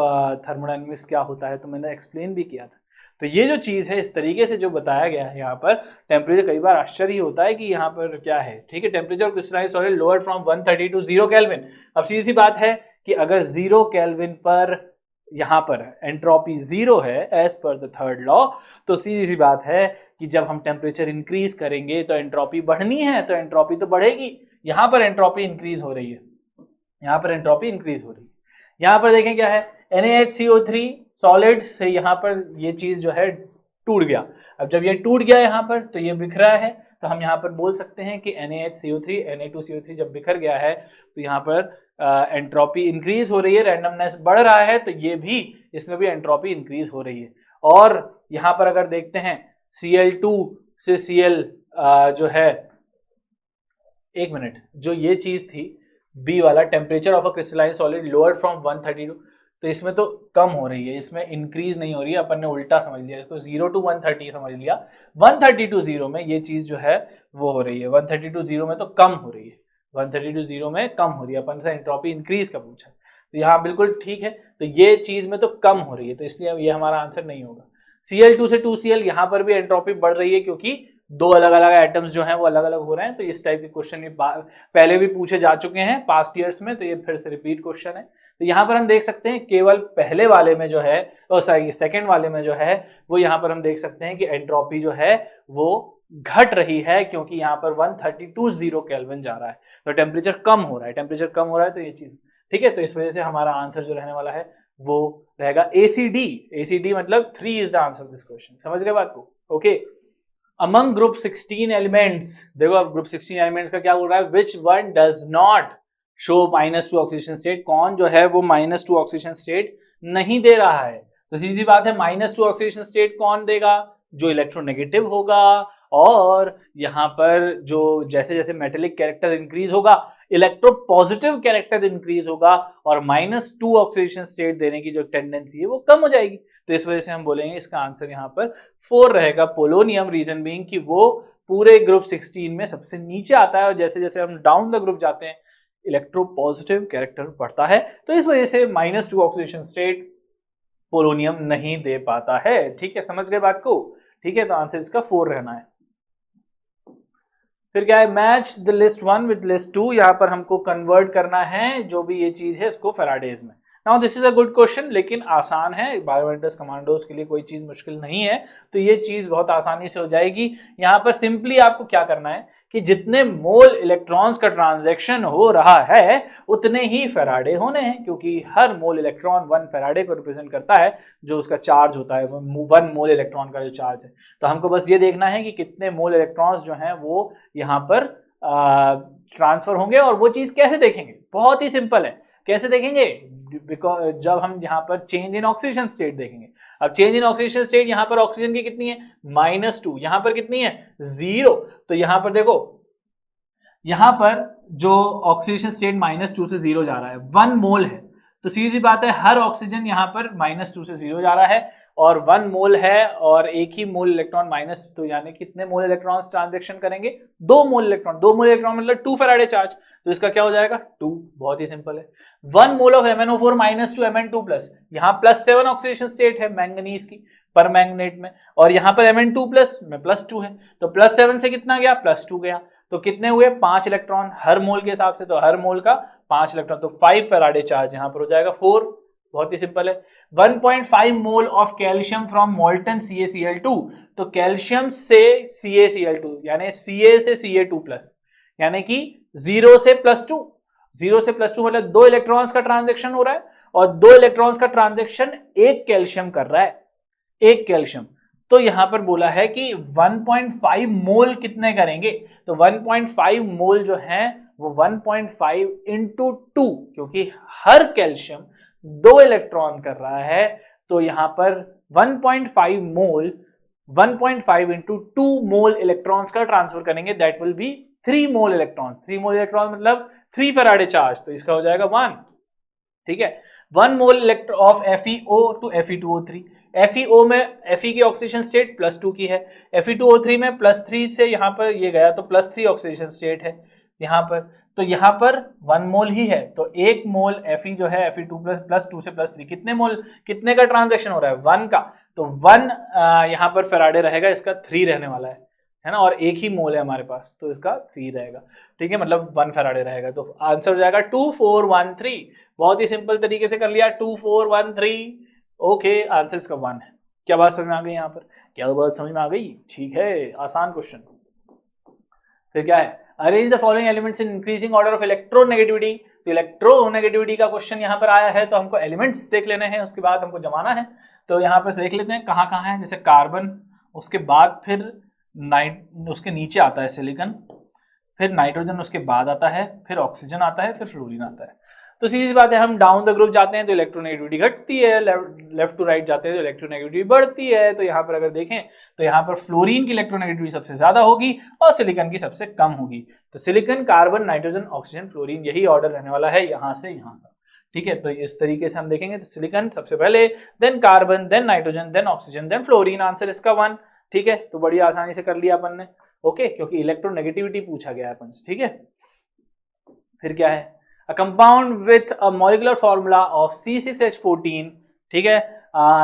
थर्मोडायनेमिक्स क्या होता है, तो मैंने एक्सप्लेन भी किया था। तो ये जो चीज है इस तरीके से जो बताया गया है यहाँ पर, टेम्परेचर, कई बार आश्चर्य होता है कि यहाँ पर क्या है, ठीक है, temperature crystalline solid lower from 130 to 0 kelvin. अब सीधी सी बात है कि अगर 0 केल्विन पर यहाँ पर एंट्रोपी 0 है as per the third law, तो सीधी सी बात है कि जब हम टेम्परेचर इंक्रीज करेंगे तो एंट्रोपी बढ़नी है, तो एंट्रोपी तो बढ़ेगी। यहाँ पर एंट्रोपी इंक्रीज हो रही है, यहाँ पर एंट्रोपी इंक्रीज हो रही है। यहाँ पर देखें क्या है, NaHCO3 सॉलिड से यहाँ पर ये चीज जो है टूट गया। अब जब ये टूट गया यहाँ पर तो ये बिखरा है, तो हम यहाँ पर बोल सकते हैं कि NaHCO3 Na2CO3 जब बिखर गया है तो यहाँ पर एंट्रोपी इंक्रीज हो रही है, रैंडमनेस बढ़ रहा है, तो ये भी, इसमें भी एंट्रोपी इंक्रीज हो रही है। और यहाँ पर अगर देखते हैं Cl2 से Cl जो है, एक मिनट, जो ये चीज थी बी वाला, temperature of a crystalline solid lowered from 132, तो इसमें तो कम हो रही है, इसमें इंक्रीज नहीं हो रही है, अपन ने उल्टा समझ लिया इसको, 0 टू 130 समझ लिया, 130 टू 0 में ये चीज जो है वो हो रही है, 130 टू 0 में तो कम हो रही है, 130 टू 0 में कम हो रही है, अपन से एंट्रोपी इंक्रीज का पूछा, तो यहाँ बिल्कुल ठीक है, तो ये चीज में तो कम हो रही है, तो इसलिए ये हमारा आंसर नहीं होगा। Cl2 से 2Cl, यहाँ पर भी एंट्रोपी बढ़ रही है क्योंकि दो अलग अलग एटम्स जो हैं वो अलग अलग हो रहे हैं, तो इस टाइप के क्वेश्चन ये पहले भी पूछे जा चुके हैं पास्ट ईयर्स में, तो ये फिर से रिपीट क्वेश्चन है। तो यहाँ पर हम देख सकते हैं केवल पहले वाले में जो है, सॉरी सेकंड वाले में जो है वो, यहाँ पर हम देख सकते हैं कि एंट्रोपी जो है वो घट रही है, क्योंकि यहाँ पर 132 0 केल्विन जा रहा है, तो टेम्परेचर कम हो रहा है, टेम्परेचर कम हो रहा है, तो ये चीज ठीक है। तो इस वजह से हमारा आंसर जो रहने वाला है वो रहेगा ACD। ACD मतलब 3 is the answer this question. समझ गए बात को? ओके। Among group 16 elements, देखो अब group 16 elements का क्या बोल रहा है, which one does not show -2 oxidation state, कौन जो है वो -2 ऑक्सीडेशन स्टेट नहीं दे रहा है। तो सीधी बात है, -2 ऑक्सीडेशन स्टेट कौन देगा, जो इलेक्ट्रोनेगेटिव होगा, और यहाँ पर जो जैसे जैसे मेटेलिक कैरेक्टर इंक्रीज होगा, इलेक्ट्रोपॉजिटिव कैरेक्टर इंक्रीज होगा, और -2 ऑक्सीडेशन स्टेट देने की जो टेंडेंसी है वो कम हो जाएगी। तो इस वजह से हम बोलेंगे इसका आंसर यहाँ पर 4 रहेगा, पोलोनियम। रीजन बीइंग कि वो पूरे ग्रुप 16 में सबसे नीचे आता है, और जैसे जैसे हम डाउन द ग्रुप जाते हैं इलेक्ट्रोपॉजिटिव कैरेक्टर बढ़ता है, तो इस वजह से -2 ऑक्सीडेशन स्टेट पोलोनियम नहीं दे पाता है। ठीक है, समझ गए बात को? ठीक है, तो आंसर इसका 4 रहना है। फिर क्या है, match the list 1 with list 2, यहाँ पर हमको कन्वर्ट करना है जो भी ये चीज है इसको फेराडेज में। Now this is a good question, लेकिन आसान है, बायोमेंटस कमांडोज के लिए कोई चीज मुश्किल नहीं है, तो ये चीज बहुत आसानी से हो जाएगी। यहाँ पर सिंपली आपको क्या करना है कि जितने मोल इलेक्ट्रॉन्स का ट्रांजैक्शन हो रहा है उतने ही फेराडे होने हैं, क्योंकि हर मोल इलेक्ट्रॉन 1 फेराडे को रिप्रेजेंट करता है, जो उसका चार्ज होता है 1 मोल इलेक्ट्रॉन का जो चार्ज है। तो हमको बस ये देखना है कि कितने मोल इलेक्ट्रॉन्स जो हैं वो यहाँ पर ट्रांसफर होंगे, और वो चीज कैसे देखेंगे, बहुत ही सिंपल है। कैसे देखेंगे, बिकॉज जब हम यहाँ पर चेंज इन ऑक्सीजन स्टेट देखेंगे। अब चेंज इन ऑक्सीजन स्टेट, यहाँ पर ऑक्सीजन की कितनी है, -2, यहाँ पर कितनी है, 0। तो यहाँ पर देखो, यहाँ पर जो ऑक्सीजन स्टेट -2 से 0 जा रहा है, 1 मोल है, तो सीधी बात है हर ऑक्सीजन यहाँ पर -2 से 0 जा रहा है, और 1 मोल है, और एक ही मोल इलेक्ट्रॉन तो यानी कितने मोल इलेक्ट्रॉन ट्रांजैक्शन करेंगे, 2 मोल इलेक्ट्रॉन। 2 मोल इलेक्ट्रॉन मतलब 2 फेराडे चार्ज, तो इसका क्या हो जाएगा, 2। बहुत ही सिंपल है। 1 मोल ऑफ MnO4 -2 Mn2+, यहाँ +7 ऑक्सीडेशन स्टेट है मैंगनीज की पर मैंगनेट में, और यहाँ पर Mn2+ में +2 है, तो +7 से कितना गया, +2 गया, तो कितने हुए, 5 इलेक्ट्रॉन हर मोल के हिसाब से, तो हर मोल का 5 इलेक्ट्रॉन, तो 5 फेराडे चार्ज यहाँ पर हो जाएगा 4। बहुत ही सिंपल है। 1.5 mole of calcium from molten CaCl2, तो कैल्शियम से CaCl2 यानी Ca से Ca2+, यानी कि 0 से +2, 0 से +2 मतलब 2 इलेक्ट्रॉन्स का ट्रांजेक्शन हो रहा है, और 2 इलेक्ट्रॉन्स का ट्रांजेक्शन एक कैल्शियम कर रहा है, एक कैल्शियम। तो यहां पर बोला है कि 1.5 मोल कितने करेंगे, तो 1.5 मोल जो है वो 1.5 इंटू 2, क्योंकि हर कैल्शियम 2 इलेक्ट्रॉन कर रहा है, तो यहां पर 1.5 मोल 1.5 इंटू 2 मोल इलेक्ट्रॉन्स का ट्रांसफर करेंगे, that will B 3 mole electrons. 3 mole electron मतलब 3 फैराडे चार्ज, तो इसका हो जाएगा 1। ठीक है, 1 mole of FeO to Fe2O3। FeO में Fe की ऑक्सीजन स्टेट +2 की है, Fe2O3 में +3 से यहां पर ये गया तो +3 ऑक्सीजन स्टेट है यहां पर, तो यहां पर 1 मोल ही है, तो 1 मोल Fe जो है Fe2 +2 से +3 कितने मोल, कितने का ट्रांजेक्शन हो रहा है, 1 का, तो 1 यहां पर फैराडे रहेगा, इसका 3 रहने वाला है ना, और एक ही मोल है हमारे पास, तो इसका 3 रहेगा। ठीक है, मतलब 1 फैराडे रहेगा, तो आंसर हो जाएगा 2413। बहुत ही सिंपल तरीके से कर लिया, 2413। ओके, आंसर इसका 1 है। क्या बात समझ में आ गई यहाँ पर, क्या बात समझ में आ गई? ठीक है, आसान क्वेश्चन। फिर क्या है, arrange the following elements in increasing order of electronegativity. तो इलेक्ट्रोनेगेटिविटी का क्वेश्चन यहाँ पर आया है, तो हमको एलिमेंट्स देख लेने हैं, उसके बाद हमको जमाना है। तो यहाँ पर देख लेते हैं कहाँ कहाँ है, जैसे कार्बन, उसके बाद फिर उसके नीचे आता है सिलिकॉन, फिर नाइट्रोजन उसके बाद आता है, फिर ऑक्सीजन आता है, फिर फ्लोरीन आता है। तो सीधी सी बात है, हम डाउन द ग्रुप जाते हैं तो इलेक्ट्रोनेगेटिविटी घटती है, लेफ्ट टू राइट जाते हैं तो इलेक्ट्रोनेगेटिविटी बढ़ती है। तो यहाँ पर अगर देखें तो यहाँ पर फ्लोरीन की इलेक्ट्रोनेगेटिविटी सबसे ज्यादा होगी और सिलिकॉन की सबसे कम होगी। तो silicon, carbon, nitrogen, oxygen, fluorine, यही ऑर्डर रहने वाला है यहाँ से यहाँ का। ठीक है, तो इस तरीके से हम देखेंगे तो सिलिकॉन सबसे पहले, then carbon, then nitrogen, then oxygen, then fluorine, answer इसका 1। ठीक है, तो बड़ी आसानी से कर लिया अपन ने। ओके, क्योंकि इलेक्ट्रोनेगेटिविटी पूछा गया है अपन से। ठीक है, फिर क्या है, a compound with a molecular formula of C6H14, ठीक है,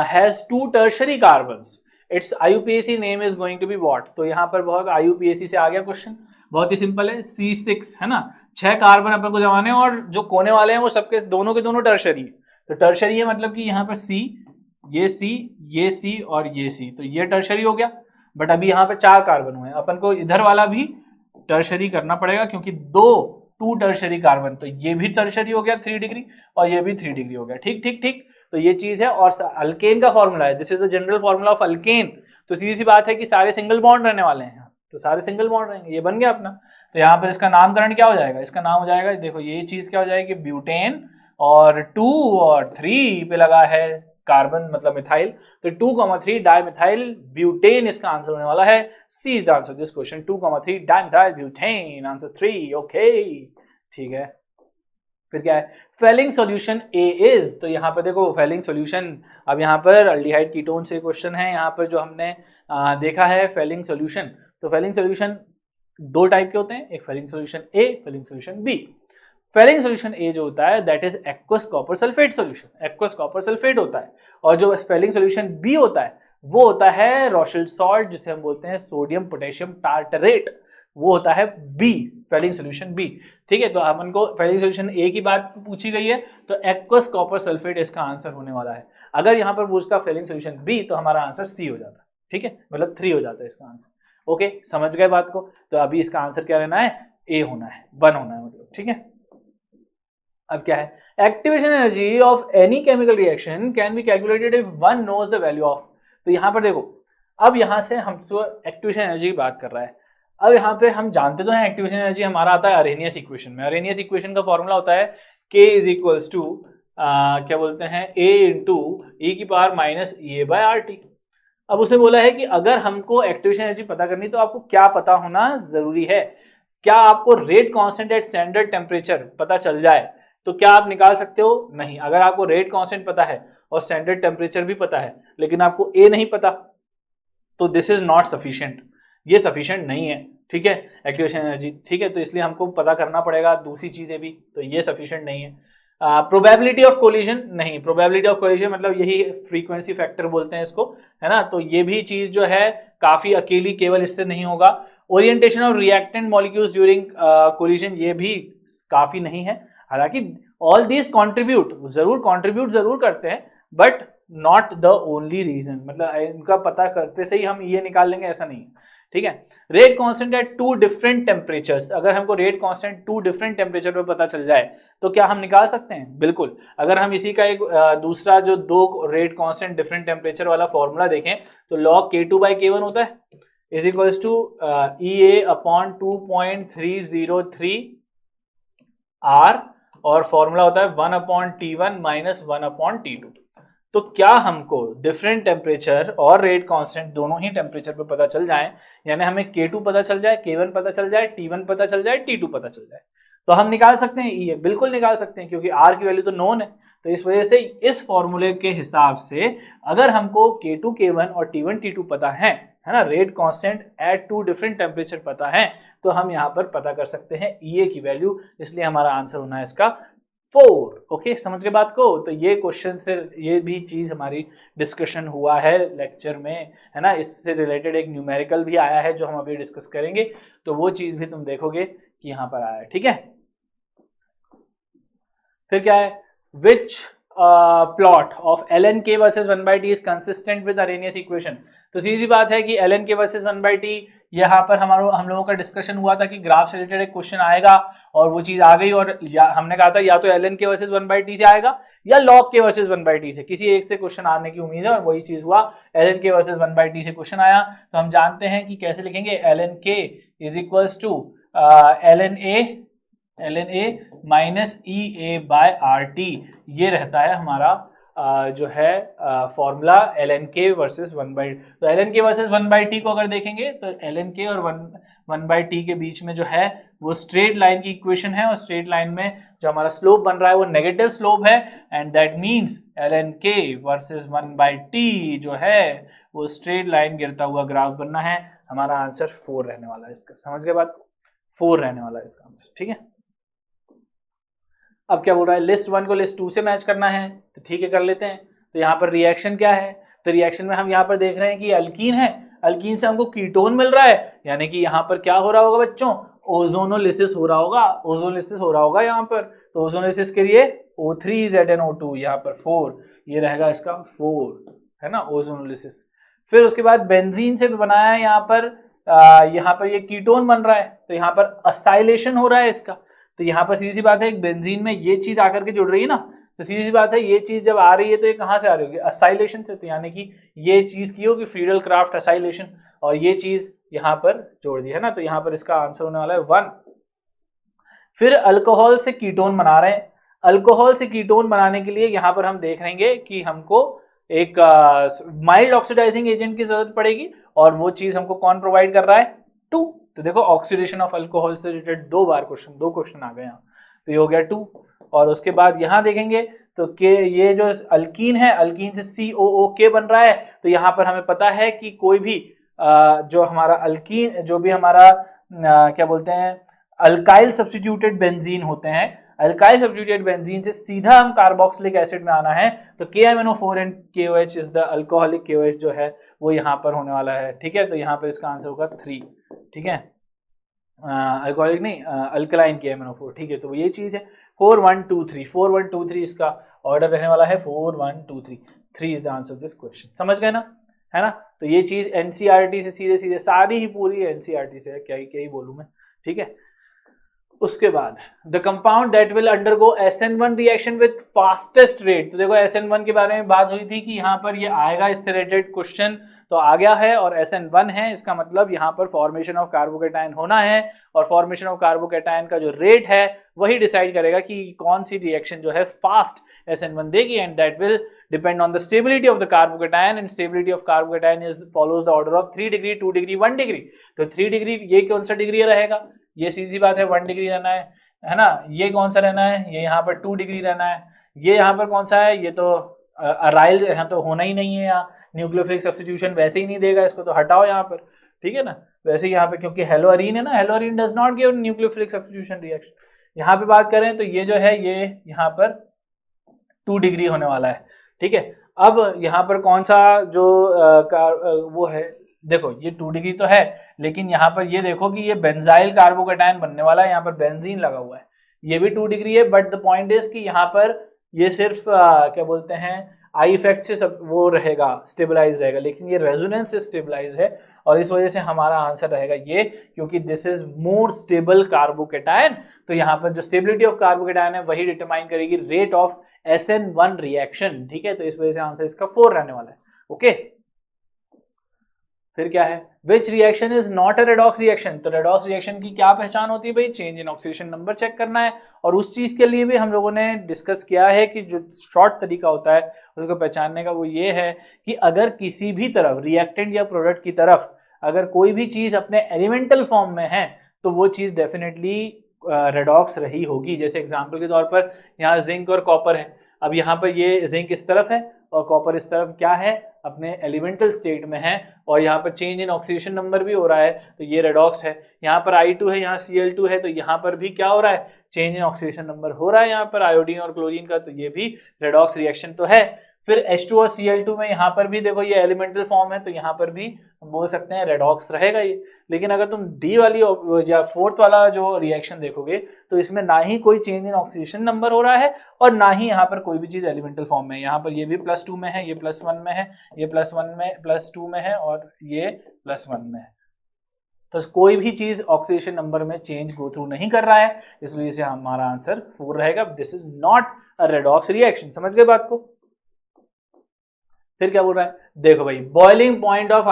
has 2 tertiary carbons, it's IUPAC name is going to be what. तो यहाँ पर बहुत IUPAC से आ गया क्वेश्चन, बहुत ही सिंपल है, C6 है ना, 6 कार्बन अपन को जमाने, और जो कोने वाले हैं वो सबके दोनों के दोनों टर्शरी है। तो टर्शरी है मतलब कि यहाँ पर C, ये C और ये C, तो ये टर्शरी हो गया। बट अभी यहाँ पे 4 कार्बन हुए हैं, अपन को इधर वाला भी टर्शरी करना पड़ेगा, क्योंकि 2 टर्शरी कार्बन, तो ये भी टर्शरी हो गया 3 डिग्री, और ये भी 3 डिग्री हो गया। ठीक ठीक ठीक, तो ये चीज है। और अल्केन का फॉर्मूला है, this is the general formula of alkane. तो सीधी सी बात है कि सारे सिंगल बॉन्ड रहने वाले हैं, तो सारे सिंगल बॉन्ड रहेंगे, ये बन गया अपना। तो यहाँ पर इसका नामकरण क्या हो जाएगा, इसका नाम हो जाएगा, देखो ये चीज क्या हो जाएगी, ब्यूटेन, और 2 और 3 पे लगा है कार्बन मतलब मिथाइल, तो 2,3 डाइमिथाइल ब्यूटेन इसका आंसर होने वाला है। C is the answer this question, 2,3 dimethyl butane, answer 3। Okay, ठीक है, फिर क्या है, फेलिंग सॉल्यूशन ए इज। तो यहाँ पर देखो फेलिंग सॉल्यूशन, अब यहाँ पर अल्डिहाइड कीटोन से क्वेश्चन है, यहाँ पर जो हमने देखा है फेलिंग सॉल्यूशन। तो फेलिंग सॉल्यूशन 2 टाइप के होते हैं, एक Fehling solution A, Fehling solution B. Fehling solution A जो होता है that is aqueous copper sulphate solution, aqueous copper sulphate होता है। और जो फेलिंग सॉल्यूशन बी होता है वो होता है रोशेल सॉल्ट, जिसे हम बोलते हैं सोडियम पोटेशियम टार्टरेट, वो होता है बी, फेलिंग सॉल्यूशन बी। ठीक है, तो अपन को फेलिंग सॉल्यूशन ए की बात पूछी गई है, तो एक्वस कॉपर सल्फेट इसका आंसर होने वाला है। अगर यहाँ पर पूछता फेलिंग सॉल्यूशन बी तो हमारा आंसर सी हो जाता। ठीक है, मतलब 3 हो जाता है इसका आंसर। ओके, समझ गए बात को। तो अभी इसका आंसर क्या रहना है, ए होना है, 1 होना है मतलब। ठीक है, अब क्या है, activation energy of any chemical reaction can be calculated if one knows the value of. तो यहां पर देखो, अब यहां से हम एक्टिवेशन एनर्जी की बात कर रहा है। अब यहाँ पे हम जानते तो हैं एक्टिवेशन एनर्जी हमारा आता है अरेनियस इक्वेशन में। अरेनियस इक्वेशन का फॉर्मूला होता है K इज इक्वल्स टू क्या बोलते हैं, A इंटू ई की पावर माइनस ए बाय आर टी। अब उसे बोला है कि अगर हमको एक्टिवेशन एनर्जी पता करनी तो आपको क्या पता होना जरूरी है। क्या आपको rate constant eight standard temperature पता चल जाए तो क्या आप निकाल सकते हो? नहीं। अगर आपको रेट कांस्टेंट पता है और स्टैंडर्ड टेम्परेचर भी पता है लेकिन आपको ए नहीं पता तो दिस इज नॉट सफिशिएंट, ये सफिशिएंट नहीं है। ठीक है, एक्टिवेशन एनर्जी। ठीक है, तो इसलिए हमको पता करना पड़ेगा दूसरी चीजें भी, तो ये सफिशिएंट नहीं है। प्रोबेबिलिटी ऑफ कोलिजन, नहीं, प्रोबेबिलिटी ऑफ कोलिजन मतलब यही फ्रीक्वेंसी फैक्टर बोलते हैं इसको, है ना। तो ये भी चीज जो है काफी अकेली केवल इससे नहीं होगा। Orientation of reactant molecules during collision, ये भी काफी नहीं है। हालांकि ऑल दीज कॉन्ट्रीब्यूट जरूर करते हैं but not the only reason, मतलब इनका पता करते से ही हम ये निकाल लेंगे ऐसा नहीं। ठीक है। Rate constant at two different temperatures, अगर हमको rate constant two different temperature पे पता चल जाए तो क्या हम निकाल सकते हैं? बिल्कुल। अगर हम इसी का एक दूसरा जो दो रेट कांस्टेंट डिफरेंट टेम्परेचर वाला फॉर्मूला देखें तो log K2/K1 होता है is equals to EA upon 2.303 R, और फॉर्मूला होता है 1/T1 माइनस 1/T2। तो क्या हमको डिफरेंट टेम्परेचर और रेट कांस्टेंट दोनों ही टेम्परेचर पे पता चल जाए, यानी हमें K2 पता चल जाए, K1 पता चल जाए, T1 पता चल जाए, T2 पता चल जाए, तो हम निकाल सकते हैं ये, बिल्कुल निकाल सकते हैं, क्योंकि R की वैल्यू तो नोन है। तो इस वजह से इस फॉर्मूले के हिसाब से अगर हमको K2 K1 और T1 T2 पता है ना, rate constant at two different temperature पता है, तो हम यहाँ पर पता कर सकते हैं EA की वैल्यू, इसलिए हमारा आंसर होना है इसका 4। ओके, समझ गए बात को? तो ये क्वेश्चन से ये भी चीज हमारी डिस्कशन हुआ है लेक्चर में, है ना। इससे रिलेटेड एक न्यूमेरिकल भी आया है जो हम अभी डिस्कस करेंगे, तो वो चीज भी तुम देखोगे कि यहाँ पर आया है, ठीक है। फिर क्या है, which plot of ln k versus 1/t is consistent with Arrhenius equation. तो सीधी बात है कि ln k वर्सेस 1/t, यहाँ पर हम लोगों का डिस्कशन हुआ था कि ग्राफ से रिलेटेड एक क्वेश्चन आएगा और वो चीज आ गई, और हमने कहा था या तो ln k वर्सेस 1/t से आएगा या log k वर्सेस 1/t से, किसी एक से क्वेश्चन आने की उम्मीद है, और वही चीज हुआ, ln k वर्सेस 1/t से क्वेश्चन आया। तो हम जानते हैं कि कैसे लिखेंगे, ln k is equals to ln a minus EA/RT, ये रहता है हमारा जो है formula ln k versus 1/t। तो ln k वर्सेस 1/t को अगर देखेंगे तो ln k और 1/t के बीच में जो है वो स्ट्रेट लाइन की इक्वेशन है, और स्ट्रेट लाइन में जो हमारा स्लोप बन रहा है वो नेगेटिव स्लोप है, and that means ln k versus 1/t जो है वो स्ट्रेट लाइन गिरता हुआ ग्राफ बनना है। हमारा आंसर 4 रहने वाला है इसका, समझ गए बात? 4 रहने वाला है इसका आंसर, ठीक है। अब क्या बोल रहा है, लिस्ट 1 को लिस्ट 2 से मैच करना है, तो ठीक है कर लेते हैं। तो यहाँ पर रिएक्शन क्या है, तो रिएक्शन में हम यहाँ पर देख रहे हैं कि अल्कीन है, अल्कीन से हमको कीटोन मिल रहा है, यानी कि यहाँ पर क्या हो रहा होगा बच्चों, ओजोनोलिसिस हो रहा होगा, ओजोनोलिसिस हो रहा होगा यहाँ पर। तो ओजोनोलिसिस के लिए O3 ZnO2, यहाँ पर 4, ये रहेगा इसका 4, है ना, ओजोनोलिसिस। फिर उसके बाद बेंजीन से बनाया है यहाँ पर ये कीटोन बन रहा है, तो यहाँ पर असाइलेशन हो रहा है इसका। तो यहाँ पर सीधी सी बात है, एक बेंजीन में ये चीज आकर के जुड़ रही है ना, तो सीधी सी बात है ये चीज जब आ रही है तो ये कहाँ से आ रही होगी, असाइलेशन से। तो यानी कि ये चीज की होगी फ्रीडल क्राफ्ट असाइलेशन, और ये चीज यहाँ पर जोड़ दी है ना, तो यहाँ पर इसका आंसर होने वाला है 1। फिर अल्कोहल से कीटोन बना रहे हैं, अल्कोहल से कीटोन बनाने के लिए यहाँ पर हम देख रहेंगे कि हमको एक माइल्ड ऑक्सीडाइजिंग एजेंट की जरूरत पड़ेगी, और वो चीज हमको कौन प्रोवाइड कर रहा है, 2। तो देखो ऑक्सीडेशन ऑफ अल्कोहल से रिलेटेड दो क्वेश्चन आ गए यहाँ, तो ये हो गया 2। और उसके बाद यहाँ देखेंगे तो ये जो अल्कीन है, अल्कीन से COOK बन रहा है, तो यहाँ पर हमें पता है कि कोई भी जो हमारा अल्कीन, जो भी हमारा क्या बोलते हैं, अल्काइल सब्स्टिट्यूटेड बेंजीन होते हैं, अल्काइल सब्स्टिट्यूटेड बेंजीन से सीधा हम कार्बोक्सिलिक एसिड में आना है, तो KMnO4 and KOH is the alcoholic KOH जो है वो यहाँ पर होने वाला है, ठीक है। तो यहाँ पर इसका आंसर होगा 3, ठीक है, अल्कोहलिक नहीं, अल्कलाइन KMnO4, ठीक है। तो ये चीज है 4 1 2 3, 4 1 2 3 इसका ऑर्डर रहने वाला है, 4 1 2 3, 3 is the answer of this question, समझ गए ना, है ना। तो ये चीज NCERT से सीधे सारी ही पूरी NCERT से है, क्या ही बोलूं मैं, ठीक है। उसके बाद the compound that will undergo SN1 reaction with fastest rate, तो देखो SN1 के बारे में बात हुई थी कि यहाँ पर ये आएगा इससे रिलेटेड क्वेश्चन, तो आ गया है, और SN1 है, इसका मतलब यहाँ पर फॉर्मेशन ऑफ कार्बोकैटायन होना है, और फॉर्मेशन ऑफ कार्बोकैटायन का जो रेट है वही डिसाइड करेगा कि कौन सी रिएक्शन जो है फास्ट SN1 देगी, and that will depend on the stability of the carbocation, and stability of carbocation is follows the order of 3 degree 2 degree 1 degree. तो 3 डिग्री ये कौन सा डिग्री रहेगा, ये सीधी बात है 1 डिग्री रहना है ना। ये कौन सा रहना है, ये यहाँ पर 2 डिग्री रहना है। ये यहाँ पर कौन सा है, ये तो अराइल यहाँ तो होना ही नहीं है, यहाँ न्यूक्लियोफिलिक सब्स्टिट्यूशन वैसे ही नहीं देगा, इसको तो हटाओ यहाँ पर, ठीक है ना। वैसे यहाँ पे क्योंकि हेलोअरीन है ना, haloarene does not give nucleophilic substitution reaction. यहाँ पे बात करें तो ये जो है ये यहाँ पर 2 डिग्री होने वाला है, ठीक है। अब यहाँ पर कौन सा जो वो है, देखो ये 2 डिग्री तो है, लेकिन यहाँ पर ये देखो कि ये बेंजाइल कार्बोकैटायन बनने वाला है, यहाँ पर बेंजीन लगा हुआ है, ये भी 2 डिग्री है, बट द पॉइंट इज कि यहाँ पर ये सिर्फ क्या बोलते हैं, आई इफेक्ट से सब वो रहेगा, स्टेबलाइज रहेगा, लेकिन ये रेजोनेंस से स्टेबलाइज है, और इस वजह से हमारा आंसर रहेगा ये, क्योंकि this is more stable carbocation. तो यहाँ पर जो स्टेबिलिटी ऑफ कार्बोकेटायन है वही डिटरमाइन करेगी रेट ऑफ SN1 रिएक्शन। ठीक है, तो इस वजह से आंसर इसका 4 रहने वाला है। ओके, फिर क्या है, which reaction is not a redox reaction. तो रेडॉक्स रिएक्शन की क्या पहचान होती है भाई, change in oxidation number check करना है। और उस चीज के लिए भी हम लोगों ने डिस्कस किया है कि जो शॉर्ट तरीका होता है उसको पहचानने का वो ये है कि अगर किसी भी तरफ रिएक्टेंट या प्रोडक्ट की तरफ अगर कोई भी चीज अपने एलिमेंटल फॉर्म में है तो वो चीज डेफिनेटली रेडॉक्स रही होगी। जैसे एग्जाम्पल के तौर पर यहाँ जिंक और कॉपर है, अब यहाँ पर ये जिंक इस तरफ है और कॉपर इस तरफ क्या है, अपने एलिमेंटल स्टेट में है, और यहाँ पर चेंज इन ऑक्सीडेशन नंबर भी हो रहा है तो ये रेडॉक्स है। यहाँ पर I2 है, यहाँ Cl2 है, तो यहाँ पर भी क्या हो रहा है, चेंज इन ऑक्सीडेशन नंबर हो रहा है यहाँ पर आयोडीन और क्लोरीन का, तो ये भी रेडॉक्स रिएक्शन तो है। फिर H2 और Cl2 में यहाँ पर भी देखो ये एलिमेंटल फॉर्म है तो यहाँ पर भी हम बोल सकते हैं रेडॉक्स रहेगा ये। लेकिन अगर तुम डी वाली या फोर्थ वाला जो रिएक्शन देखोगे तो इसमें ना ही कोई चेंज इन ऑक्सीडेशन नंबर हो रहा है और ना ही यहाँ पर कोई भी चीज एलिमेंटल फॉर्म में है। यहाँ पर ये भी +2 में है, ये +1 में है, ये +1 में +2 में है और ये +1 में है। तो कोई भी चीज ऑक्सीडेशन नंबर में चेंज गो थ्रू नहीं कर रहा है, इस वजह से हमारा आंसर 4 रहेगा। This is not a redox reaction. समझ गए बात को। फिर क्या बोल रहा है, देखो भाई, boiling point of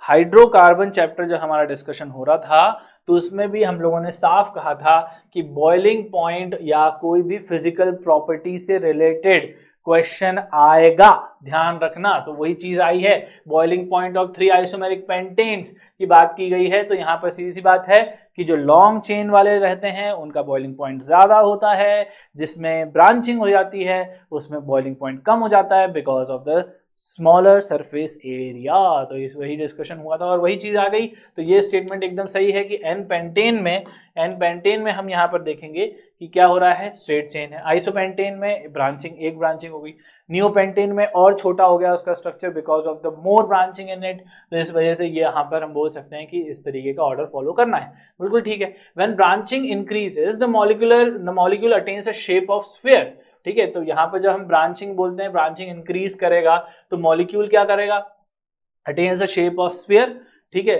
hydrocarbon chapter जो हमारा डिस्कशन हो रहा था तो उसमें भी हम लोगों ने साफ कहा था कि बॉइलिंग पॉइंट या कोई भी फिजिकल प्रॉपर्टी से रिलेटेड क्वेश्चन आएगा, ध्यान रखना। तो वही चीज आई है, बॉइलिंग पॉइंट ऑफ 3 आइसोमेरिक पेंटेन्स की बात की गई है। तो यहाँ पर सीधी सी बात है कि जो लॉन्ग चेन वाले रहते हैं उनका बॉइलिंग पॉइंट ज्यादा होता है, जिसमें ब्रांचिंग हो जाती है उसमें बॉइलिंग पॉइंट कम हो जाता है because of the smaller surface area. तो इस वही डिस्कशन हुआ था और वही चीज आ गई। तो ये स्टेटमेंट एकदम सही है कि एन पेंटेन में हम यहाँ पर देखेंगे कि क्या हो रहा है, स्ट्रेट चेन है। आइसोपेंटेन में ब्रांचिंग, एक ब्रांचिंग हो गई। नियोपेंटेन में और छोटा हो गया उसका structure because of the more branching in it. तो इस वजह से ये यहाँ पर हम बोल सकते हैं कि इस तरीके का ऑर्डर फॉलो करना है। बिल्कुल ठीक है। When branching increases the molecule attains a shape of sphere. ठीक है, तो यहाँ पर जब हम ब्रांचिंग बोलते हैं, ब्रांचिंग इंक्रीज करेगा तो मॉलिक्यूल क्या करेगा, attains the shape of sphere. ठीक है,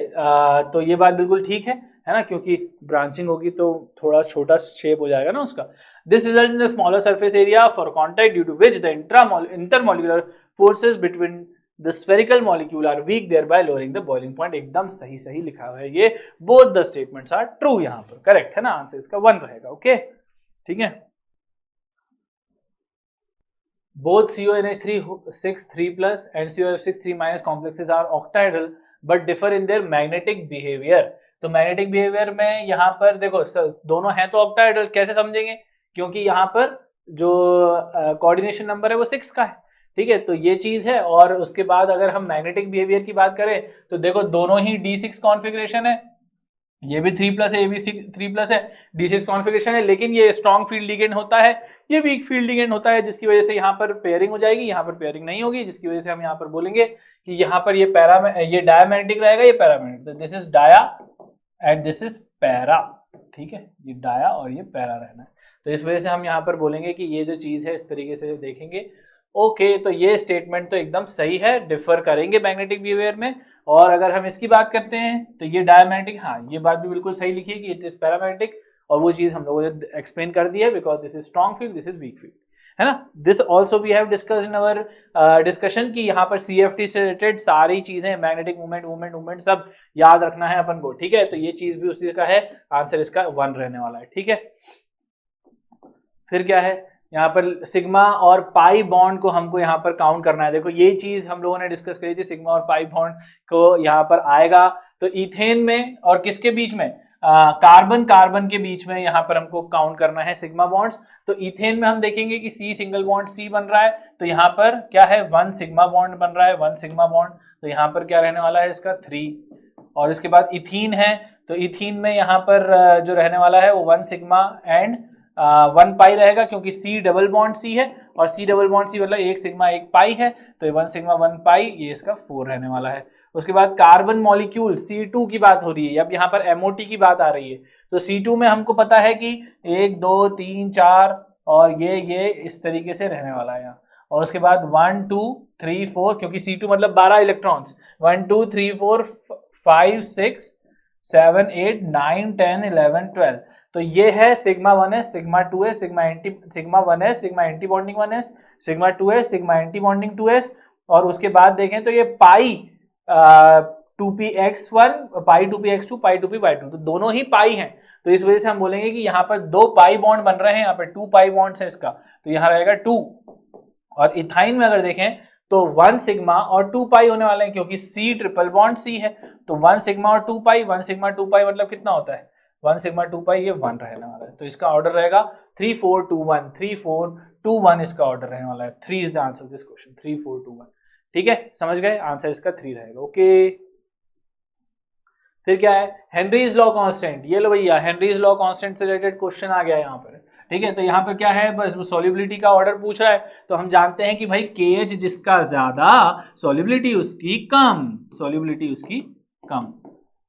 तो ये बात बिल्कुल ठीक है ना, क्योंकि ब्रांचिंग होगी तो थोड़ा छोटा शेप हो जाएगा ना उसका। This result in the smaller surface area for contact due to which the intermolecular forces between the spherical molecule are weak thereby lowering the boiling point. एकदम सही लिखा हुआ है ये, both the statements are true. यहाँ पर करेक्ट है ना, आंसर इसका 1 रहेगा। ओके, ठीक है। Both CONH3 3+ and COF6 3- complexes are octahedral but differ in their magnetic behavior। तो मैग्नेटिक बिहेवियर में यहाँ पर देखो दोनों हैं तो ऑक्टाहेड्रल, कैसे समझेंगे, क्योंकि यहाँ पर जो कोऑर्डिनेशन नंबर है वो 6 का है। ठीक है, तो ये चीज है। और उसके बाद अगर हम मैग्नेटिक बिहेवियर की बात करें तो देखो दोनों ही D6 कॉन्फ़िगरेशन है, ये भी 3+ है, ये भी 3+ है, D6 कॉन्फ़िगरेशन है, लेकिन ये स्ट्रॉन्ग फील्ड लिगेंड होता है, ये वीक फील्ड लिगेंड होता है, जिसकी वजह से यहाँ पर पेयरिंग हो जाएगी, यहाँ पर पेयरिंग नहीं होगी, जिसकी वजह से हम यहाँ पर बोलेंगे कि यहाँ पर ये डायमैग्नेटिक रहेगा, ये paramagnetic. This is dia and this is para. ठीक है, ये डाया और ये पैरा रहना है। तो इस वजह से हम यहाँ पर बोलेंगे कि ये जो चीज है इस तरीके से देखेंगे। ओके, तो ये स्टेटमेंट तो एकदम सही है, डिफर करेंगे मैग्नेटिक बिहेवियर में। और अगर हम इसकी बात करते हैं तो ये डायमैग्नेटिक, हाँ ये बात भी बिल्कुल सही लिखी है कि इट इज पैरामैग्नेटिक, और वो चीज हम लोगों ने एक्सप्लेन कर दी है because this is strong field, this is weak field, है ना। This also we have discussed in our discussion कि यहाँ पर CFT से रिलेटेड सारी चीजें, मैग्नेटिक मूवमेंट सब याद रखना है अपन को। ठीक है, तो ये चीज भी उसी का है, आंसर इसका 1 रहने वाला है। ठीक है, फिर क्या है, यहाँ पर सिग्मा और पाई बॉन्ड को हमको यहाँ पर काउंट करना है। देखो ये चीज हम लोगों ने डिस्कस करी थी, सिग्मा और पाई बॉन्ड को यहाँ पर आएगा तो इथेन में और किसके बीच में, कार्बन के बीच में यहाँ पर हमको काउंट करना है सिग्मा बॉन्ड्स। तो इथेन में हम देखेंगे कि C सिंगल बॉन्ड C बन रहा है, तो यहाँ पर क्या है 1 सिग्मा बॉन्ड बन रहा है, 1 सिग्मा बॉन्ड, तो यहाँ पर क्या रहने वाला है इसका 3। और इसके बाद इथीन है, तो इथीन में यहाँ पर जो रहने वाला है वो 1 सिग्मा एंड 1 पाई रहेगा, क्योंकि C डबल बॉन्ड C है और C डबल बॉन्ड C मतलब 1 सिग्मा 1 पाई है, तो 1 सिग्मा 1 पाई, ये इसका 4 रहने वाला है। उसके बाद कार्बन मॉलिक्यूल C2 की बात हो रही है, अब यहाँ पर MOT की बात आ रही है। तो C2 में हमको पता है कि 1 2 3 4 और ये इस तरीके से रहने वाला है यहाँ। और उसके बाद 1 2 3 4, क्योंकि C2 मतलब 12 इलेक्ट्रॉन्स, 1 2 3 4 5 6 7 8 9 10 11 12। तो ये है sigma 1s, sigma 2s, sigma 1s, sigma anti bonding 1s, sigma 2s, sigma anti bonding 2s। और उसके बाद देखें तो ये पाई 2px1, पाई 2px2, पाई 2p2, तो दोनों ही पाई हैं। तो इस वजह से हम बोलेंगे कि यहाँ पर 2 पाई बॉन्ड बन रहे हैं, यहाँ पर 2 पाई बॉन्ड्स है इसका, तो यहाँ रहेगा 2। और इथाइन में अगर देखें तो 1 सिग्मा और 2 पाई होने वाले हैं, क्योंकि C ट्रिपल बॉन्ड C है, तो 1 सिग्मा और 2 पाई, 1 सिग्मा 2 पाई मतलब कितना होता है 1 सिग्मा 2 पाई, ये 1 रहने वाला है। तो इसका ऑर्डर रहेगा 3 4 2 1, 3 4 2 1 इसका ऑर्डर रहने वाला है। 3 is the answer this question, 3 4 2 1। ठीक है, समझ गए, आंसर इसका 3 रहेगा। ओके, फिर क्या है, हेनरीज लॉ कांस्टेंट। ये लो भैया, हेनरीज लॉ कांस्टेंट से रिलेटेड क्वेश्चन आ गया यहाँ पर। ठीक है, तो यहाँ पर क्या है, बस सॉल्युबिलिटी का ऑर्डर पूछ रहा है, तो हम जानते हैं कि भाई KH जिसका ज्यादा सॉल्युबिलिटी उसकी कम, सॉल्युबिलिटी उसकी कम।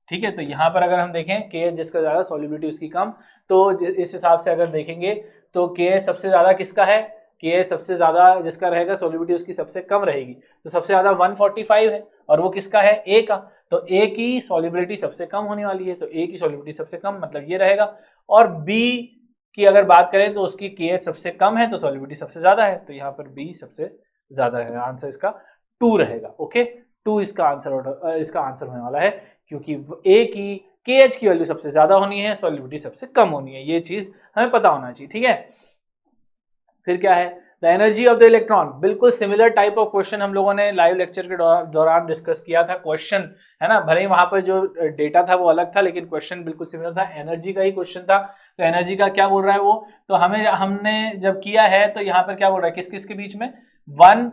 ठीक है, तो यहाँ पर अगर हम देखें KH जिसका ज्यादा सॉल्युबिलिटी उसकी कम, तो इस हिसाब से अगर देखेंगे तो KH सबसे ज्यादा किसका है, KH सबसे ज्यादा जिसका रहेगा सॉल्युबिलिटी उसकी सबसे कम रहेगी, तो सबसे ज्यादा 145 है, और वो किसका है, A का, तो A की सॉल्युबिलिटी सबसे कम होने वाली है, तो A की सॉल्युबिलिटी सबसे कम मतलब ये रहेगा। और B की अगर बात करें तो उसकी KH सबसे कम है तो सॉल्युबिलिटी सबसे ज्यादा है, तो यहाँ पर B सबसे ज्यादा है, आंसर इसका 2 रहेगा। ओके, 2 इसका आंसर होने वाला है, क्योंकि A की KH की वैल्यू सबसे ज्यादा होनी है, सॉल्युबिलिटी सबसे कम होनी है, ये चीज हमें पता होना चाहिए। ठीक है, फिर क्या है, the energy of the electron. बिल्कुल सिमिलर टाइप ऑफ क्वेश्चन हम लोगों ने लाइव लेक्चर के दौरान डिस्कस किया था। क्वेश्चन है ना, भले ही वहां पर जो डेटा था वो अलग था, लेकिन क्वेश्चन बिल्कुल सिमिलर था, एनर्जी का ही क्वेश्चन था। तो एनर्जी का क्या बोल रहा है वो, तो हमने जब किया है तो यहाँ पर क्या बोल रहा है, किस किस के बीच में, 1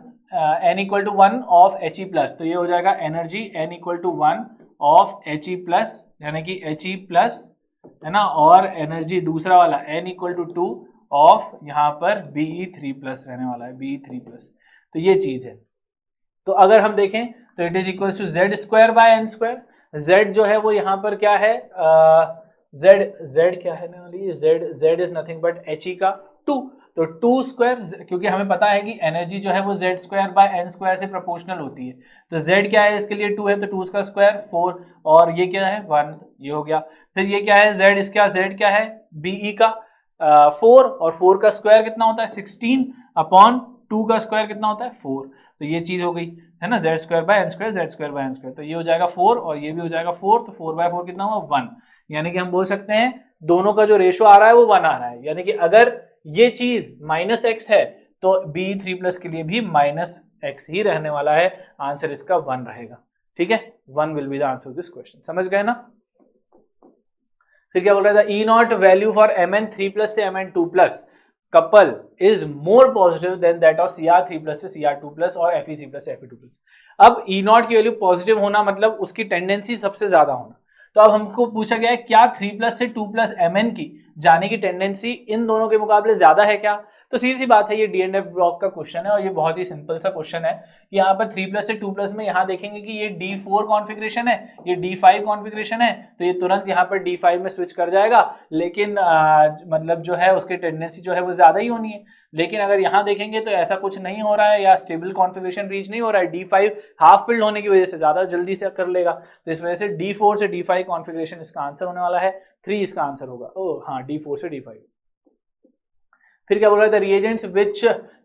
n equal to 1 of He plus, तो ये हो जाएगा energy n equal to 1 of He plus, यानी कि He प्लस है ना, और एनर्जी दूसरा वाला n इक्वल टू 2 ऑफ यहाँ पर Be3 प्लस रहने वाला है, Be3 प्लस। तो ये चीज है, तो अगर हम देखें तो it is equal to Z square by n square. Z जो है वो यहाँ पर क्या है, Z क्या है ना, Z is nothing but He का 2, तो 2 स्क्वायर, क्योंकि हमें पता है कि एनर्जी जो है वो Z square by n square से प्रोपोर्शनल होती है, तो Z क्या है इसके लिए 2 है, तो 2 का स्क्वायर 4, और ये क्या है 1, ये हो गया। फिर ये क्या है, Z क्या है Be का 4, और 4 का स्क्वायर कितना होता है 16 अपॉन 2 का स्क्वायर कितना होता है 4, तो ये चीज हो गई है ना, Z square by n square, Z square by n square, तो ये हो जाएगा 4 और ये भी हो जाएगा 4, तो 4 बाय 4 कितना हुआ 1, यानी कि हम बोल सकते हैं दोनों का जो रेशो आ रहा है वो 1 आ रहा है, यानी कि अगर ये चीज -x है तो Be3 प्लस के लिए भी -x ही रहने वाला है, आंसर इसका 1 रहेगा। ठीक है, 1 will be the answer of this question, समझ गए ना। फिर क्या बोल रहा था, E0 value for Mn3 plus से Mn2 plus couple is more positive than that of Cr3 plus से Cr2 प्लस और Fe3 प्लस से Fe2 प्लस। अब E0 की वैल्यू पॉजिटिव होना मतलब उसकी टेंडेंसी सबसे ज्यादा होना, तो अब हमको पूछा गया है क्या 3 प्लस से 2 प्लस Mn की जाने की टेंडेंसी इन दोनों के मुकाबले ज्यादा है क्या, तो सीधी सी बात है, ये D&F ब्लॉक का क्वेश्चन है और ये बहुत ही सिंपल सा क्वेश्चन है। यहाँ पर 3 प्लस से 2 प्लस में यहाँ देखेंगे कि ये D4 कॉन्फ़िगरेशन है, ये D5 कॉन्फ़िगरेशन है, तो ये तुरंत यहाँ पर D5 में स्विच कर जाएगा, लेकिन मतलब जो है उसकी टेंडेंसी जो है वो ज्यादा ही होनी है। लेकिन अगर यहाँ देखेंगे तो ऐसा कुछ नहीं हो रहा है, या स्टेबल कॉन्फ़िगरेशन रीच नहीं हो रहा है, D5 हाफ फिल्ड होने की वजह से ज्यादा जल्दी से कर लेगा, तो इस वजह से D4 से D5 कॉन्फ़िगरेशन इसका आंसर होने वाला है, 3 इसका आंसर होगा। ओह हाँ, D4 से D5। फिर क्या बोल रहा है, the reagents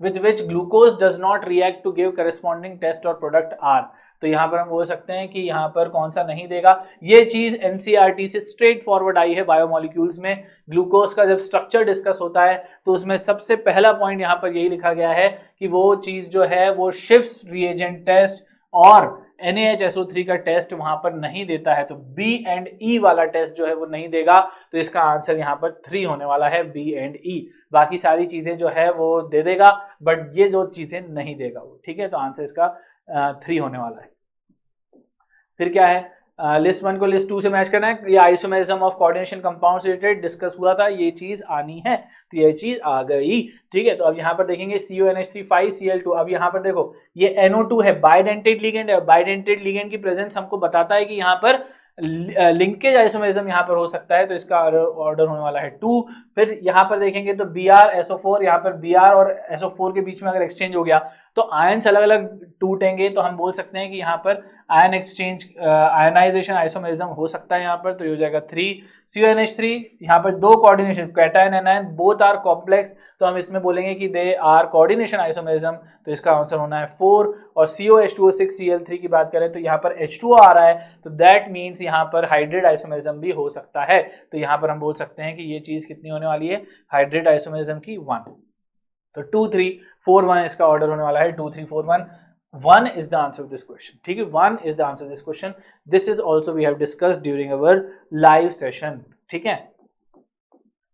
with which glucose does not react to give corresponding test or product are, तो यहाँ पर हम बोल सकते हैं कि यहाँ पर कौन सा नहीं देगा, ये चीज एनसीईआरटी से स्ट्रेट फॉरवर्ड आई है। बायोमोलिक्यूल्स में ग्लूकोज का जब स्ट्रक्चर डिस्कस होता है तो उसमें सबसे पहला पॉइंट यहाँ पर यही लिखा गया है कि वो चीज जो है वो शिफ्स रिएजेंट टेस्ट और NaHSO3 का टेस्ट वहां पर नहीं देता है, तो B एंड E वाला टेस्ट जो है वो नहीं देगा, तो इसका आंसर यहाँ पर 3 होने वाला है, B एंड E। बाकी सारी चीजें जो है वो दे देगा, बट ये जो चीजें नहीं देगा वो। ठीक है, तो आंसर इसका 3 होने वाला है। फिर क्या है, लिस्ट 1 को लिस्ट 2 से मैच करना है, ये isomerism of coordination compounds related discuss हुआ था, ये चीज आनी है, तो ये चीज आ गई। ठीक है, तो अब यहाँ पर देखेंगे CONH3 5Cl2, अब यहाँ पर देखो ये NO2 है, बाइडेंटेड लिगेंड है, बाइडेंटेड लिगेंड की प्रेजेंस हमको बताता है कि यहाँ पर लिंकेज आइसोमेरिज्म यहाँ पर हो सकता है, तो इसका ऑर्डर होने वाला है 2। फिर यहाँ पर देखेंगे तो Br SO4, यहाँ पर Br और SO4 के बीच में अगर एक्सचेंज हो गया तो आयन्स अलग अलग टूटेंगे, तो हम बोल सकते हैं कि यहाँ पर आयन एक्सचेंज आयनाइजेशन आइसोमेरिज्म हो सकता है यहाँ पर, तो ये हो जाएगा 3। CONH3, यहाँ पर दो coordination cation anion both are complex, तो हम इसमें बोलेंगे कि दे आर कोऑर्डिनेशन आइसोमेरिज्म, तो इसका आंसर होना है 4। और COH2O6Cl3 की बात करें तो यहाँ पर H2O आ रहा है, तो दैट मीन्स यहाँ पर हाइड्रेट आइसोमेरिज्म भी हो सकता है, तो यहाँ पर हम बोल सकते हैं कि ये चीज कितनी होने वाली है, हाइड्रेट आइसोमेरिज्म की 1। तो 2 3 4 1 इसका ऑर्डर होने वाला है, 2 3 4 1। 1 is the answer of this question, ठीक है, 1 is the answer of this question. This is also we have discussed during our live session, ठीक है।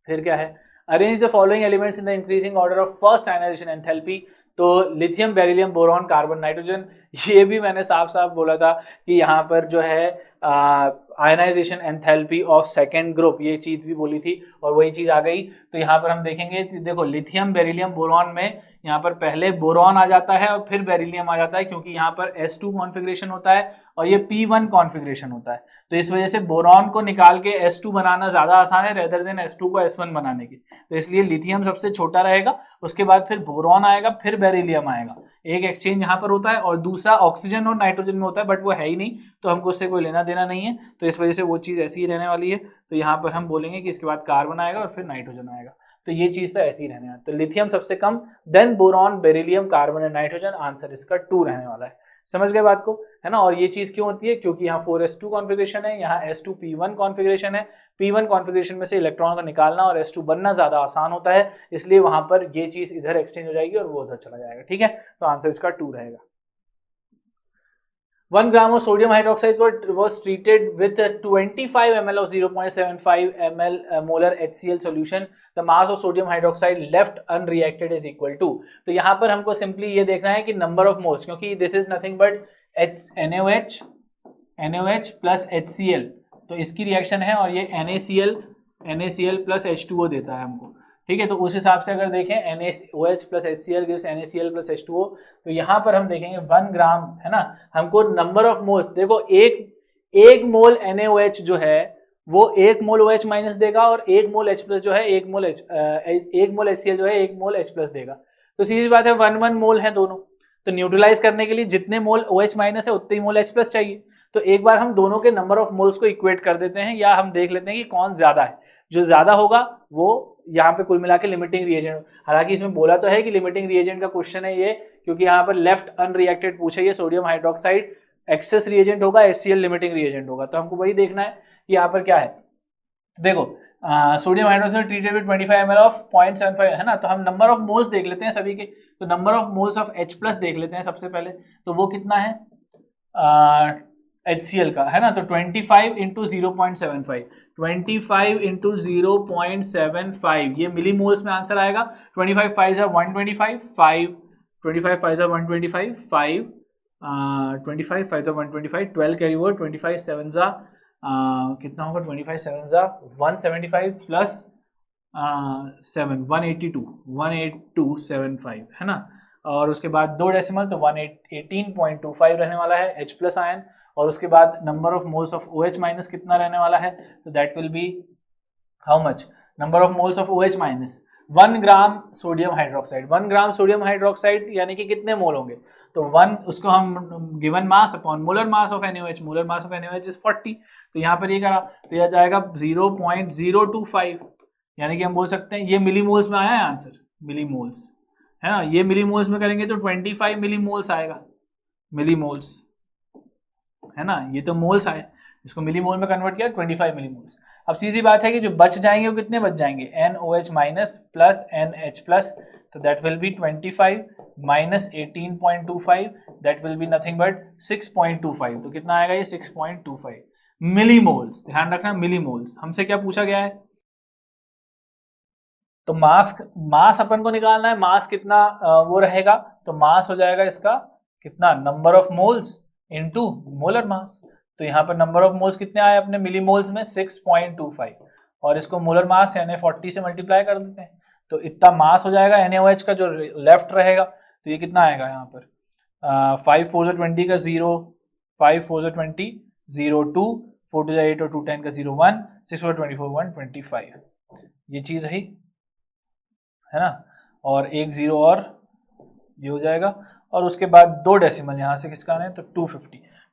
फिर क्या है, arrange the following elements in the increasing order of first ionisation enthalpy, तो lithium beryllium boron carbon nitrogen, ये भी मैंने साफ साफ बोला था कि यहाँ पर जो है ionisation enthalpy of second group, ये चीज भी बोली थी और वही चीज आ गई। तो यहाँ पर हम देखेंगे, देखो लिथियम बेरिलियम बोरॉन में यहाँ पर पहले बोरॉन आ जाता है और फिर बेरिलियम आ जाता है, क्योंकि यहाँ पर S2 कॉन्फ़िगरेशन होता है और ये P1 कॉन्फ़िगरेशन होता है, तो इस वजह से बोरॉन को निकाल के S2 बनाना ज्यादा आसान है रेदर देन S2 को S1 बनाने की, तो इसलिए लिथियम सबसे छोटा रहेगा, उसके बाद फिर बोरॉन आएगा, फिर बेरिलियम आएगा। एक एक्सचेंज यहाँ पर होता है और दूसरा ऑक्सीजन और नाइट्रोजन में होता है, बट वो है ही नहीं, तो हमको उससे कोई लेना देना नहीं है, तो इस वजह से वो चीज ऐसी ही रहने वाली है। तो यहाँ पर हम बोलेंगे कि इसके बाद कार्बन आएगा और फिर नाइट्रोजन आएगा, तो ये चीज तो ऐसी ही रहने वाली है। तो लिथियम सबसे कम, then boron, beryllium, carbon and nitrogen, answer इसका 2 रहने वाला है। समझ गए बात को, है ना। और ये चीज क्यों होती है, क्योंकि यहाँ 4s2 कॉन्फ़िगरेशन है, यहाँ S2P1 कॉन्फ़िगरेशन है, P1 कॉन्फ़िगरेशन में से इलेक्ट्रॉन को निकालना और S2 बनना ज्यादा आसान होता है, इसलिए वहां पर ये चीज इधर एक्सचेंज हो जाएगी और वो उधर चला जाएगा, ठीक है। तो आंसर इसका 2 रहेगा। 1 gram of sodium hydroxide was treated with 25 ml of 0.75 ml molar HCl solution. The mass of sodium hydroxide left unreacted is equal to, तो यहाँ पर हमको सिंपली ये देखना है कि नंबर ऑफ मोल्स, क्योंकि this is nothing but NaOH plus HCl, तो इसकी रिएक्शन है और ये NaCl प्लस H2O देता है हमको, ठीक है। तो उस हिसाब से अगर देखें NaOH plus HCl gives NaCl plus H2O, तो यहाँ पर हम देखेंगे 1 ग्राम, है ना, हमको नंबर ऑफ मोल्स, देखो एक मोल NaOH जो है वो 1 मोल OH माइनस देगा और 1 मोल H प्लस जो है 1 मोल HCl जो है 1 मोल H प्लस देगा, तो सीधी बात है 1 मोल है दोनों, तो न्यूट्रलाइज करने के लिए जितने मोल OH माइनस है उतने ही मोल H प्लस चाहिए, तो एक बार हम दोनों के नंबर ऑफ मोल्स को इक्वेट कर देते हैं, या हम देख लेते हैं कि कौन ज्यादा है, जो ज्यादा होगा वो यहाँ पे कुल मिला के लिमिटिंग रिएजेंट, हालांकि इसमें बोला तो है कि लिमिटिंग रिएजेंट का क्वेश्चन है ये, क्योंकि यहाँ पर लेफ्ट अनरिएक्टेड पूछा, ये सोडियम हाइड्रोक्साइड एक्सेस रिएजेंट होगा, HCl लिमिटिंग रिएजेंट होगा, तो हमको वही देखना है कि यहाँ पर क्या है। देखो sodium hydroxide treated with 25 ml of 0.75, है ना, तो हम नंबर ऑफ मोल्स देख लेते हैं सभी के, तो number of moles of H plus देख लेते हैं सबसे पहले, तो वो कितना है HCl का, है ना, तो 25 इंटू 0.75, 25 इंटू 0.75, ये मिली मोल्स में आंसर आएगा। 25 5 125, 5 25 5 125, 5 25 5 125, 12 कैरी ओवर, 25 7 कितना होगा, 25 7 175 प्लस 7 182.75, है ना, और उसके बाद 2 डेसिमल, तो 118.25 रहने वाला है H प्लस आयन, और उसके बाद number of moles of OH minus कितना रहने वाला है, तो that will B how much, number of moles of OH minus 1 gram sodium hydroxide, 1 gram sodium hydroxide यानी कि कितने मोल होंगे, तो 1 उसको हम given mass upon molar mass of NaOH, molar mass of NaOH is 40, तो यहाँ पर ये करा तो यह जाएगा 0.025, यानी कि हम बोल सकते हैं ये मिलीमोल्स में आया है आंसर, मिलीमोल्स, है ना, ये मिलीमोल्स में करेंगे तो 25 मिलीमोल्स आएगा, मिलीमोल्स, है ना, ये तो मोल्स आए, इसको मिलीमोल में कन्वर्ट किया 25 मिलीमोल्स। अब सीधी बात है कि जो बच जाएंगे वो कितने बच जाएंगे, NaOH minus plus NH plus, तो that will be 25 minus 18.25, that will be nothing but 6.25, तो कितना आएगा ये 6.25 मिलीमोल्स, ध्यान रखना मिलीमोल्स। हमसे क्या पूछा गया है, तो मास अपन को निकालना है, मास कितना वो रहेगा, तो मास हो जाएगा इसका कितना, number of moles into molar mass, तो यहाँ पर नंबर ऑफ मोल्स कितने आए अपने मिलीमोल्स में 6.25, और इसको मोलर मास यानी 40 से मल्टीप्लाई कर देते हैं, तो इतना मास हो जाएगा NaOH का जो लेफ्ट रहेगा, तो ये कितना आएगा यहाँ पर 5 4 20 का 0, 5 4 20 0 2, 4 to 8 और 2 10 का 0 1, 6 4 24 1 25, ये चीज रही है ना, और एक 0 और ये हो जाएगा, और उसके बाद 2 डेसिमल यहाँ से किसका आना है, तो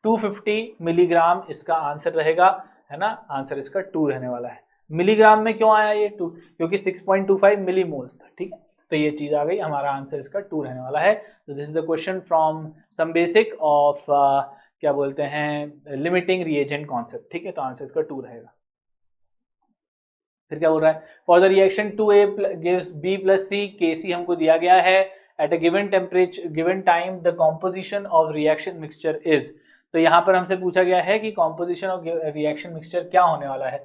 250 मिलीग्राम इसका आंसर रहेगा, है ना, आंसर इसका 2 रहने वाला है। मिलीग्राम में क्यों आया ये 2, क्योंकि 6.25 मिलीमोल्स था, ठीक है, तो ये चीज आ गई, हमारा आंसर इसका 2 रहने वाला है। तो this is the question from some basic of क्या बोलते हैं, लिमिटिंग रिएजेंट कॉन्सेप्ट, ठीक है, तो आंसर इसका 2 रहेगा। फिर क्या बोल रहा है, for the reaction 2A gives B + C, KC हमको दिया गया है, at a given temperature given time the composition of reaction mixture is. तो यहाँ पर हमसे पूछा गया है कि कॉम्पोजिशन ऑफ रिएक्शन मिक्सचर क्या होने वाला है,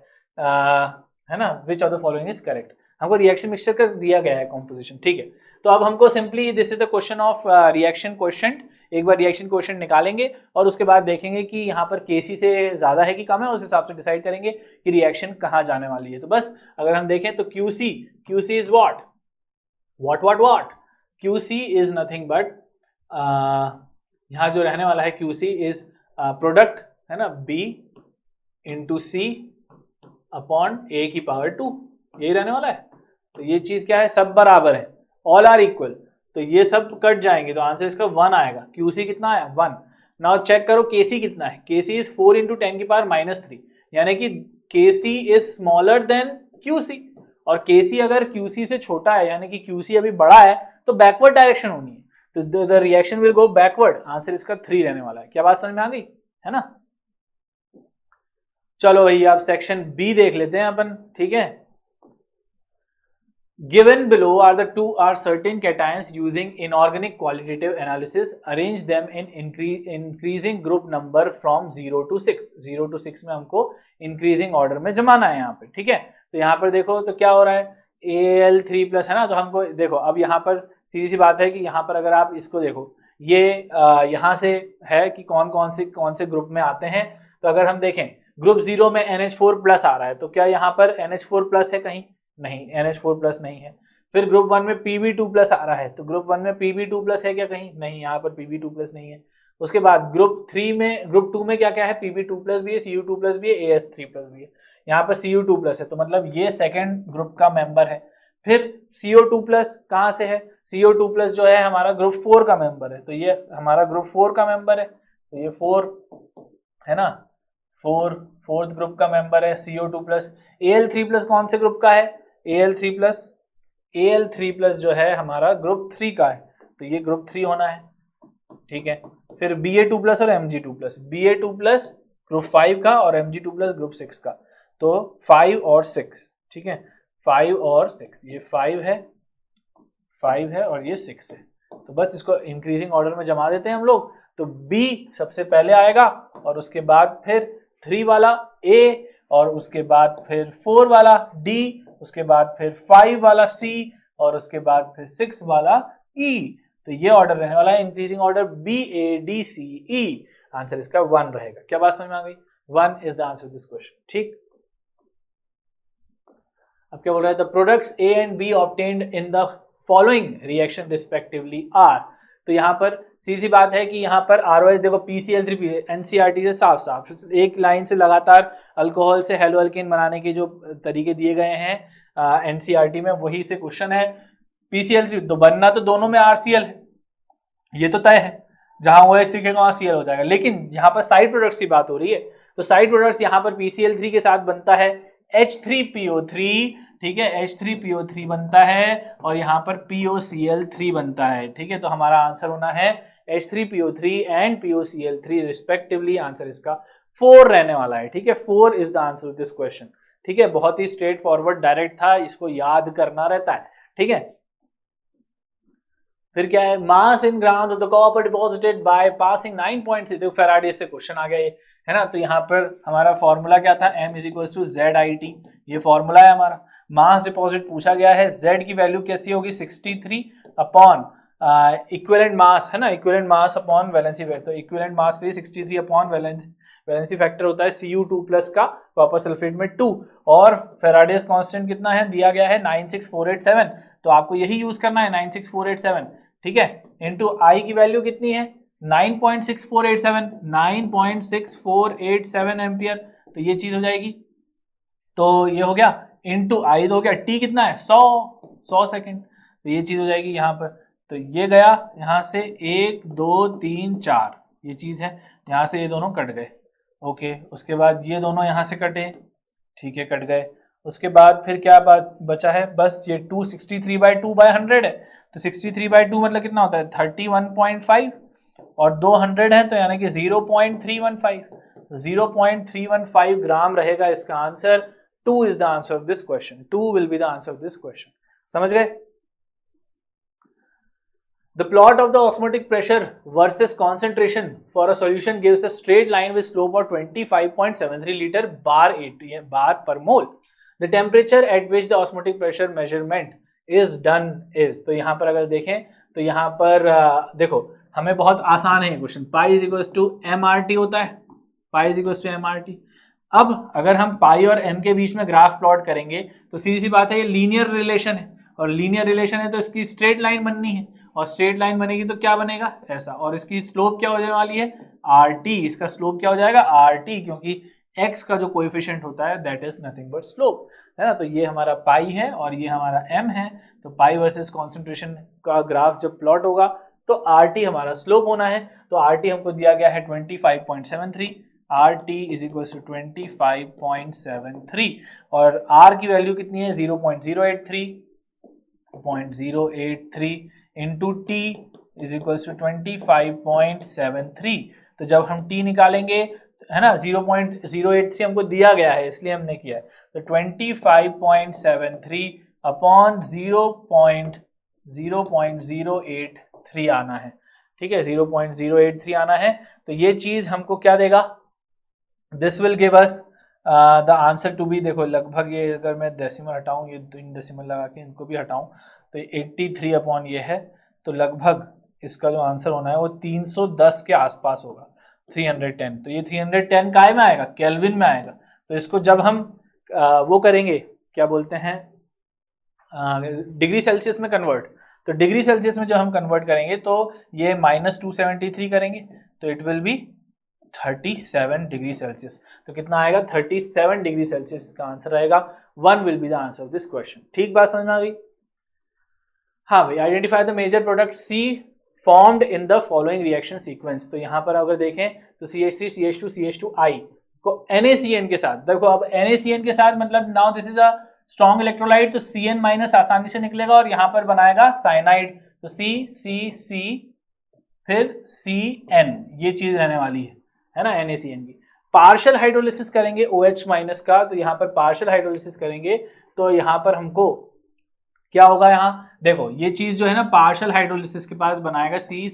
है ना, विच of the following is correct. हमको रिएक्शन मिक्सचर का दिया गया है कॉम्पोजिशन, ठीक है, तो अब हमको simply this is the question of reaction question, एक बार रिएक्शन क्वेश्चन निकालेंगे और उसके बाद देखेंगे कि यहाँ पर केसी से ज्यादा है कि कम है, उस हिसाब से डिसाइड करेंगे कि रिएक्शन कहाँ जाने वाली है। तो बस अगर हम देखें तो QC is what, QC is nothing but, यहाँ जो रहने वाला है क्यूसी इज प्रोडक्ट, है ना, बी इंटू सी अपॉन ए की पावर 2, यही रहने वाला है। तो ये चीज क्या है, सब बराबर है, ऑल आर इक्वल, तो ये सब कट जाएंगे, तो आंसर इसका 1 आएगा। क्यूसी कितना आया, 1। नाउ चेक करो केसी कितना है, केसी इज 4 × 10 की पावर -3, यानी कि केसी इज स्मॉलर देन क्यूसी, और केसी अगर क्यूसी से छोटा है यानी कि क्यूसी अभी बड़ा है तो बैकवर्ड डायरेक्शन होनी है, तो the reaction will go backward, answer इसका 3 रहने वाला है। क्या बात समझ में आ गई, है ना। चलो भैया अब सेक्शन बी देख लेते हैं अपन, ठीक है। Given below are the two are certain cations using inorganic qualitative analysis. Arrange them in increasing group number from 0 to 6. 0 to 6 में हमको increasing order में जमाना है यहाँ पे, ठीक है। तो यहाँ पर देखो तो क्या हो रहा है, Al3+ है ना, तो हमको देखो अब यहाँ पर सीधी सी बात है कि यहाँ पर अगर आप इसको देखो, ये यहाँ से है कि कौन से ग्रुप में आते हैं। तो अगर हम देखें ग्रुप 0 में NH4+ आ रहा है, तो क्या यहाँ पर NH4+ है कहीं, नहीं, NH4+ नहीं है। फिर ग्रुप 1 में Pb2+ आ रहा है, तो ग्रुप 1 में Pb2+ है क्या कहीं, नहीं, यहाँ पर Pb2+ नहीं है। उसके बाद ग्रुप 2 में क्या क्या है, Pb2+ भी है, Cu2+ भी है, AS3+ भी है, यहाँ पर Cu2+ है, तो मतलब ये सेकेंड ग्रुप का मेंबर है। फिर CO2+ कहाँ से है, CO2+ जो है हमारा ग्रुप 4 का मेंबर है, तो ये हमारा ग्रुप 4 का मेंबर है, तो ये 4 है ना, 4th ग्रुप का मेंबर है CO2+। Al3+ कौन से ग्रुप का है, Al3+ जो है हमारा ग्रुप 3 का है, तो ये ग्रुप 3 होना है, ठीक है। फिर Ba2+ और Mg2+, Ba2+ ग्रुप 5 का और Mg2+ ग्रुप 6 का, तो 5 और 6, ठीक है, 5 और 6, ये 5 है और ये 6 है, तो बस इसको इंक्रीजिंग ऑर्डर में जमा देते हैं हम लोग। तो B सबसे पहले आएगा और उसके बाद फिर 3 वाला A, और उसके बाद फिर 4 वाला D, उसके बाद फिर 5 वाला C, और उसके बाद फिर 6 वाला E। तो ये ऑर्डर रहने वाला है इंक्रीजिंग ऑर्डर BADCE, आंसर इसका 1 रहेगा। क्या बात समझ में आ गई, 1 is the answer this question, ठीक। अब क्या बोल रहा है, the products A and B obtained in the following reaction respectively are। तो यहाँ पर सीधी बात है कि यहाँ पर ROH देखो PCl3 NCERT से साफ एक लाइन से लगातार अल्कोहल से हेलो अल्केन बनाने के जो तरीके दिए गए हैं NCERT में, वही से क्वेश्चन है। PCl3 तो बनना तो दोनों में RCl है, ये तो तय है, जहां OH दिखेगा वहां Cl हो जाएगा, लेकिन यहाँ पर साइड प्रोडक्ट्स की बात हो रही है, तो साइड प्रोडक्ट्स यहाँ पर PCl3 के साथ बनता है H3PO3, ठीक है, H3PO3 बनता है और यहाँ पर POCl3 बनता है, ठीक है। तो हमारा आंसर होना है H3PO3 and POCl3 respectively, answer इसका 4 रहने वाला है, ठीक है। 4 is the answer of this question, ठीक है, बहुत ही स्ट्रेट फॉरवर्ड डायरेक्ट था, इसको याद करना रहता है, ठीक है। फिर क्या है, mass in grams of the copper deposited by passing 9.6, देखो फैराडे से क्वेश्चन आ गया ये, है ना। तो यहाँ पर हमारा फॉर्मूला क्या था, M = ZIT, ये फॉर्मूला है हमारा। मास डिपॉजिट पूछा गया है, Z की वैल्यू कैसी होगी, 63 अपॉन इक्विवेलेंट मास, है ना, equivalent mass upon valency factor, तो इक्विवेलेंट मास के लिए 63 अपॉन वैलेंसी फैक्टर होता है Cu2+ का कॉपर सल्फेट में 2, और फेराडेस कांस्टेंट कितना है दिया गया है 96487, तो आपको यही यूज करना है 96487, ठीक है, इनटू I की वैल्यू कितनी है 9.6487 एम्पियर, तो ये चीज हो जाएगी, तो ये हो गया इनटू आई हो गया, टी कितना है 100 सेकेंड, तो ये चीज हो जाएगी यहाँ पर। तो ये गया यहाँ से 1 2 3 4, ये चीज है, यहाँ से ये दोनों कट गए। ओके, उसके बाद ये दोनों यहाँ से कटे, ठीक है, कट गए। उसके बाद फिर क्या बात बचा है, बस ये 263/2/100 है, तो 63/2 मतलब कितना होता है 31.5, और 200 है तो यानी कि 0.315, 0.315 ग्राम रहेगा इसका answer. 2 is the answer of this question. 2 will be the answer of this question. समझ गए? The plot of the osmotic pressure versus concentration for a solution gives a straight line with slope of 25.73 liter bar per mole. The temperature at which the osmotic pressure measurement is done is, तो यहाँ पर अगर देखें तो यहाँ पर देखो हमें बहुत आसान है question, pi is equal to mRT होता है, pi is equal to mRT। अब अगर हम पाई और m के बीच में ग्राफ प्लॉट करेंगे तो सीधी सी बात है, ये लीनियर रिलेशन है, और लीनियर रिलेशन है तो इसकी स्ट्रेट लाइन बननी है, और स्ट्रेट लाइन बनेगी तो क्या बनेगा ऐसा, और इसकी स्लोप क्या हो जाने वाली है RT, इसका स्लोप क्या हो जाएगा RT, क्योंकि x का जो कोएफिशिएंट होता है that is nothing but slope, है ना। तो ये हमारा पाई है और ये हमारा m है, तो पाई वर्सेस कॉन्सेंट्रेशन का ग्राफ जब प्लॉट होगा तो RT हमारा स्लोप होना है, तो RT हमको दिया गया है 25.73, RT इज इक्वल टू 25.73, और R की वैल्यू कितनी है 0.083 into T is equal to 25.73। तो जब हम T निकालेंगे, है ना, 0.083 हमको दिया गया है इसलिए हमने किया है, तो 25.73 अपॉन 0.083 आना है, ठीक है, 0.083 आना है। तो ये चीज हमको क्या देगा, this will give us the answer to be, देखो लगभग ये अगर मैं डेसिमल हटाऊं, ये 2 डेसिमल लगा के इनको भी हटाऊं तो 83 अपॉन ये है, तो लगभग इसका जो आंसर होना है वो 310 के आसपास होगा, 310। तो ये 310 काय में आएगा, केल्विन में आएगा। तो इसको जब हम वो करेंगे, क्या बोलते हैं, डिग्री सेल्सियस में कन्वर्ट, तो डिग्री सेल्सियस में जब हम कन्वर्ट करेंगे तो ये -273 करेंगे तो it will be 37 degree Celsius. तो कितना आएगा 37 डिग्री सेल्सियस का आंसर रहेगा। 1 will be the answer of this question. ठीक बात समझ में आ गई? हाँ भाई, identify the major product C formed in the following reaction sequence. तो यहाँ पर अगर देखें तो CH3 CH2 CH2I को NaCN के साथ, देखो अब NaCN के साथ मतलब now this is a strong electrolyte, तो Cn माइनस आसानी से निकलेगा और यहाँ पर बनाएगा साइनाइड, तो C फिर Cn, ये चीज रहने वाली है ना NaCN की। पार्शियल हाइड्रोलिसिस करेंगे OH माइनस का, तो यहाँ पर पार्शियल हाइड्रोलिसिस करेंगे तो यहाँ पर हमको क्या होगा, यहाँ देखो ये चीज जो है ना पार्शियल हाइड्रोलिसिस के पास बनाएगा C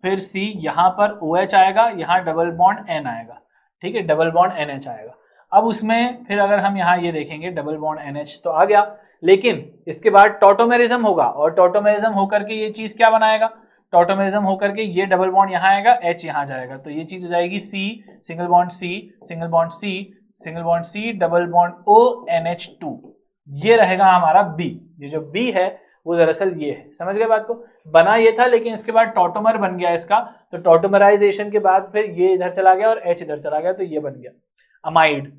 फिर C, यहाँ पर OH आएगा, यहाँ डबल बॉन्ड N आएगा, ठीक है, डबल बॉन्ड NH आएगा। अब उसमें फिर अगर हम यहाँ ये देखेंगे डबल बॉन्ड NH तो आ गया, लेकिन इसके बाद टॉटोमेरिज्म होगा और टॉटोमेरिज्म होकर के ये चीज क्या बनाएगा, टॉटोमेरिज्म होकर के ये डबल बॉन्ड यहाँ आएगा, H यहाँ जाएगा, तो ये चीज हो जाएगी C single bond C single bond C single bond C double bond O NH2, ये रहेगा हमारा B। ये जो B है वो दरअसल ये है, समझ गए बात को। बना ये था लेकिन इसके बाद टॉटोमर बन गया इसका, तो टॉटोमराइजेशन के बाद फिर ये इधर चला गया और H इधर चला गया, तो ये बन गया अमाइड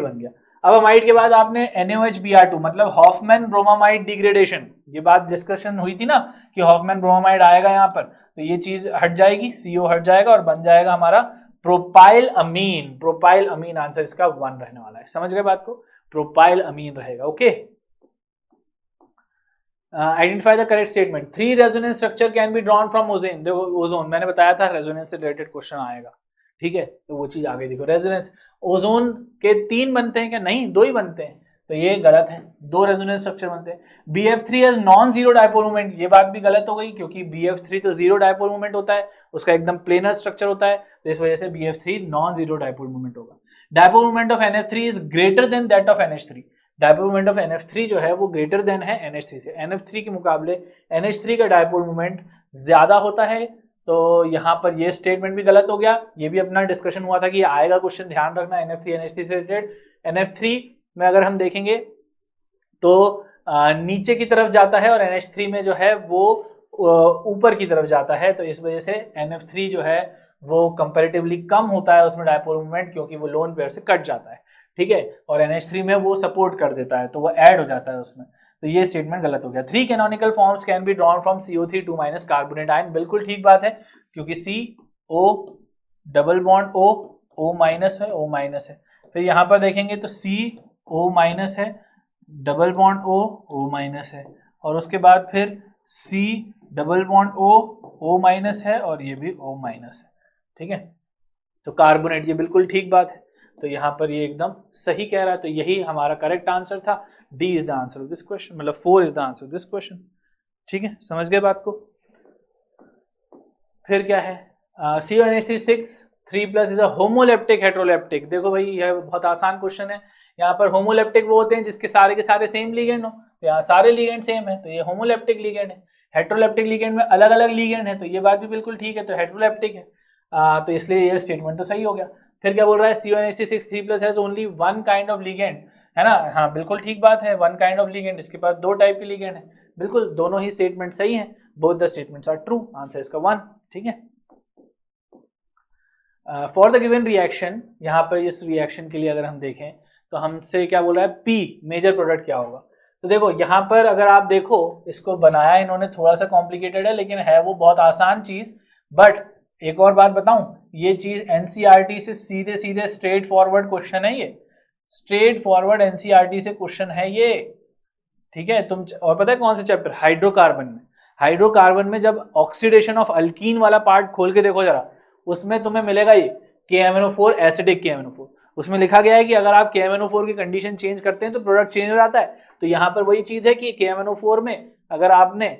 बन गया। अब अमाइड के बाद आपने NaOH मतलब हॉफमैन ब्रोमामाइड डिग्रेडेशन, ये बात डिस्कशन हुई थी ना कि हॉफमैन ब्रोमामाइड आएगा यहाँ पर, तो ये चीज हट जाएगी, CO हट जाएगा और बन जाएगा हमारा प्रोपाइल अमीन आंसर इसका 1 रहने वाला है। समझ गए बात को, प्रोपाइल अमीन रहेगा। Okay, identify the correct statement. 3 resonance structure can be drawn from ozone. देखो ओजोन मैंने बताया था रेजोनेंस से रिलेटेड क्वेश्चन आएगा, ठीक है, तो वो चीज आगे देखो। रेजोनेंस ओजोन के 3 बनते हैं क्या, नहीं 2 ही बनते हैं, तो ये गलत है, 2 रेजोनेंस स्ट्रक्चर बनते हैं। BF3 has non zero dipole moment, ये बात भी गलत हो गई क्योंकि BF3 तो जीरो डायपोल मोमेंट होता है, उसका एकदम प्लेनर स्ट्रक्चर होता है, तो इस वजह से BF3 non zero dipole moment होगा। Dipole moment of NF3 is greater than that of NH3। Dipole moment of NF3 जो है वो ग्रेटर देन है NH3 से, NF3 के मुकाबले NH3 का डायपोल मोमेंट ज्यादा होता है, तो यहाँ पर ये स्टेटमेंट भी गलत हो गया। ये भी अपना डिस्कशन हुआ था कि आएगा क्वेश्चन, ध्यान रखना NF3 NH3 से रिलेटेड। NF3 में अगर हम देखेंगे तो नीचे की तरफ जाता है और NH3 में जो है वो ऊपर की तरफ जाता है, तो इस वजह से NF3 जो है वो कंपैरेटिवली कम होता है उसमें डायपोल मोमेंट, क्योंकि वो लोन पेयर से कट जाता है, ठीक है, और NH3 में वो सपोर्ट कर देता है, तो वो ऐड हो जाता है उसमें। तो ये स्टेटमेंट गलत हो गया। 3 canonical forms can be drawn from CO3 2 minus carbonate ion, बिल्कुल ठीक बात है, क्योंकि CO double bond O minus है, O माइनस है। फिर यहाँ पर देखेंगे तो CO माइनस है, डबल बॉन्ड O माइनस है, और उसके बाद फिर C double bond O minus है, और ये भी O माइनस है, ठीक है। तो कार्बोनेट, ये बिल्कुल ठीक बात है, तो यहाँ पर ये एकदम सही कह रहा है, तो यही हमारा करेक्ट आंसर था। D is the answer of this question, मतलब 4 is the answer of this question, ठीक है, समझ गए बात को। फिर क्या है, CO6 3+ is a homoleptic heteroleptic. देखो भाई यह बहुत आसान क्वेश्चन है। यहाँ पर होमोलेप्टिक वो होते हैं जिसके सारे के सारे सेम लिगेंड हो, तो यहाँ सारे लिगेंड सेम है, तो ये होमोलेप्टिक लिगेंड है। हेटेरोलेप्टिक लिगेंड में अलग अलग लिगेंड है, तो ये बात भी बिल्कुल ठीक है, तो हेटेरोलेप्टिक है, तो इसलिए ये स्टेटमेंट तो सही हो गया। फिर क्या बोल रहा है, CO6 3+ has only one kind of ligand, है ना, हाँ बिल्कुल ठीक बात है, वन काइंड ऑफ लिगेंड, इसके पास 2 टाइप के लिगेंड है, बिल्कुल दोनों ही स्टेटमेंट सही है, both the statements are true, answer इसका 1, ठीक है। फॉर द गिवन रिएक्शन, यहाँ पर इस रिएक्शन के लिए अगर हम देखें तो हमसे क्या बोल रहा है, P मेजर प्रोडक्ट क्या होगा। तो देखो यहाँ पर अगर आप देखो, इसको बनाया इन्होंने थोड़ा सा कॉम्प्लिकेटेड है, लेकिन है वो बहुत आसान चीज। बट एक और बात बताऊं, ये चीज NCERT से सीधे सीधे स्ट्रेट फॉरवर्ड क्वेश्चन है, ये स्ट्रेट फॉरवर्ड NCERT से क्वेश्चन है ये, ठीक है। तुम और पता है कौन से चैप्टर, हाइड्रोकार्बन में। हाइड्रोकार्बन में जब ऑक्सीडेशन ऑफ अल्कीन वाला पार्ट खोल के देखो जरा, उसमें तुम्हें मिलेगा ये KMnO4 एसिडिक KMnO4, उसमें लिखा गया है कि अगर आप KMnO4 की कंडीशन चेंज करते हैं तो प्रोडक्ट चेंज हो जाता है। तो यहाँ पर वही चीज है कि KMnO4 में अगर आपने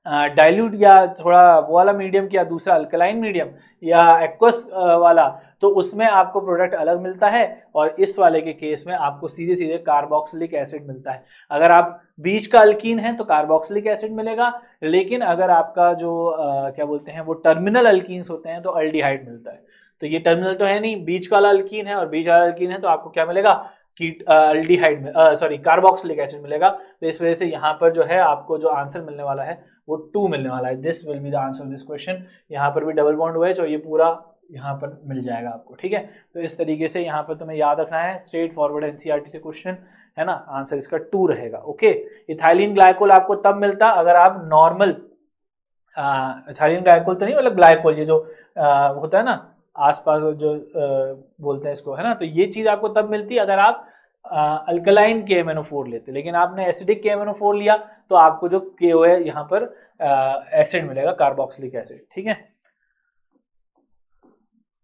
डाइल्यूट या थोड़ा वो वाला मीडियम किया, दूसरा अल्कलाइन मीडियम या एक्वस वाला, तो उसमें आपको प्रोडक्ट अलग मिलता है, और इस वाले के केस में आपको सीधे सीधे कार्बोक्सिलिक एसिड मिलता है। अगर आप बीच का अल्कीन है तो कार्बोक्सिलिक एसिड मिलेगा, लेकिन अगर आपका जो क्या बोलते हैं वो टर्मिनल अल्कीन्स होते हैं तो अल्डिहाइड मिलता है। तो ये टर्मिनल तो है नहीं, बीच वाला अल्कीन है, और बीच वाला अल्कीन है तो आपको क्या मिलेगा, अल्डिहाइड में सॉरी कार्बोक्सिलिक एसिड मिलेगा। तो इस वजह से यहाँ पर जो है आपको जो आंसर मिलने वाला है वो 2 मिलने वाला है। This will be the answer of this question. यहाँ पर भी डबल बॉन्ड हुआ है, तो ये पूरा यहाँ पर मिल जाएगा आपको, ठीक है। तो इस तरीके से यहाँ पर तुम्हें याद रखना है, स्ट्रेट फॉरवर्ड NCERT से क्वेश्चन है ना, आंसर इसका 2 रहेगा, ओके। इथाइलिन ग्लाइकोल आपको तब मिलता अगर आप नॉर्मल इथाइलिन ग्लाइकोल तो नहीं, मतलब ग्लाइकोल ये जो होता है ना आसपास जो बोलते हैं इसको, है ना, तो ये चीज आपको तब मिलती अगर आप अल्कलाइन KMnO4 लेते, लेकिन आपने एसिडिक KMnO4 लिया तो आपको जो KO है यहाँ पर एसिड मिलेगा, कार्बोक्सिलिक एसिड, ठीक है।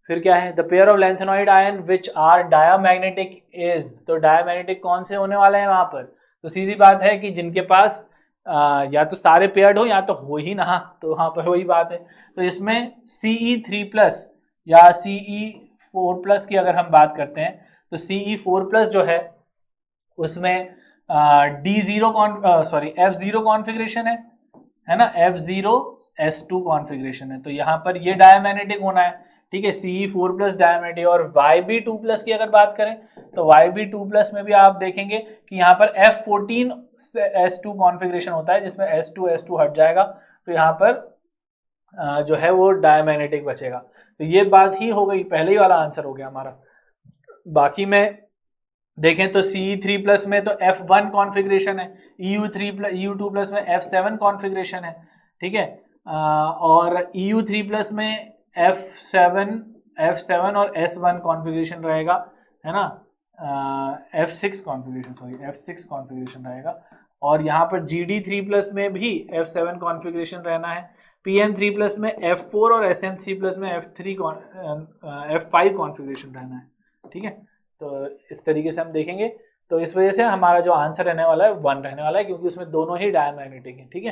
फिर क्या है, the pair of lanthanoid ion which are diamagnetic is, तो डायामैग्नेटिक कौन से होने वाले हैं वहां पर, तो सीधी बात है कि जिनके पास या तो सारे पेयर्ड हो या तो हो ही ना, तो वहां पर वही बात है। तो इसमें Ce3+ या Ce4+ की अगर हम बात करते हैं तो Ce4+ जो है उसमें F0 कॉन्फ़िगरेशन है ना, F0S2 कॉन्फ़िगरेशन है, तो यहाँ पर ये डायमैग्नेटिक होना है, ठीक है। Ce4+ diamagnetic. और Yb2+ की अगर बात करें तो Yb2+ में भी आप देखेंगे कि यहाँ पर F14S2 कॉन्फ़िगरेशन होता है, जिसमें S2 हट जाएगा, तो यहाँ पर जो है वो डायमैग्नेटिक बचेगा। तो ये बात ही हो गई, पहले ही वाला आंसर हो गया हमारा। बाकी में देखें तो Ce3+ में तो F1 कॉन्फ़िगरेशन है, EU2+ में F7 कॉन्फ़िगरेशन है, ठीक है। और EU3+ में F7 और S1 कॉन्फ़िगरेशन रहेगा, है ना, F6 कॉन्फ़िगरेशन रहेगा। और यहाँ पर GD3+ में भी F7 कॉन्फ़िगरेशन रहना है, PM3+ में F4 और SM3+ में F5 कॉन्फ़िगरेशन रहना है, ठीक है। तो इस तरीके से हम देखेंगे, तो इस वजह से हमारा जो आंसर रहने वाला है 1 रहने वाला है, क्योंकि उसमें दोनों ही डायमैग्नेटिक है, ठीक है।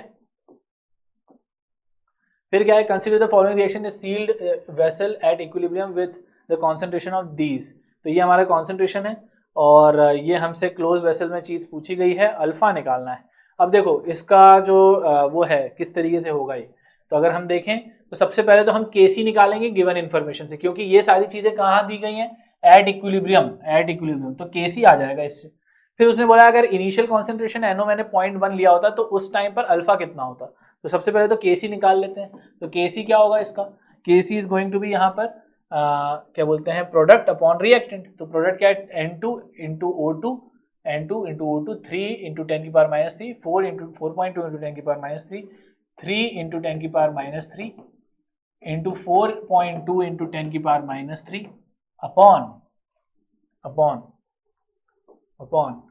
फिर क्या है, consider the following reaction is sealed vessel at equilibrium with the concentration of these. तो ये हमारा कंसंट्रेशन है, और ये हमसे क्लोज वेसल में चीज पूछी गई है, अल्फा निकालना है। अब देखो इसका जो वो है किस तरीके से होगा ये, तो अगर हम देखें तो सबसे पहले तो हम केसी निकालेंगे गिवन इन्फॉर्मेशन से, क्योंकि ये सारी चीजें कहाँ दी गई हैं, एट इक्विलिब्रियम, तो केसी आ जाएगा इससे। फिर उसने बोला अगर इनिशियल कॉन्सेंट्रेशन NO मैंने 0.1 लिया होता तो उस टाइम पर अल्फा कितना होता, तो सबसे पहले तो केसी निकाल लेते हैं। तो केसी क्या होगा इसका, के सी इज गोइंग टू बी यहाँ पर क्या बोलते हैं, प्रोडक्ट अपॉन रिएक्टेंट। तो प्रोडक्ट क्या है, N2 into O2, N2 into O2, 3 into 10 की पावर माइनस 3, 4 इंटू 4.2 इंटू 10 की पावर माइनस 3, 3 इंटू 10 की पावर माइनस 3 इंटू 4.2 इंटू 10 की power minus 3 upon upon upon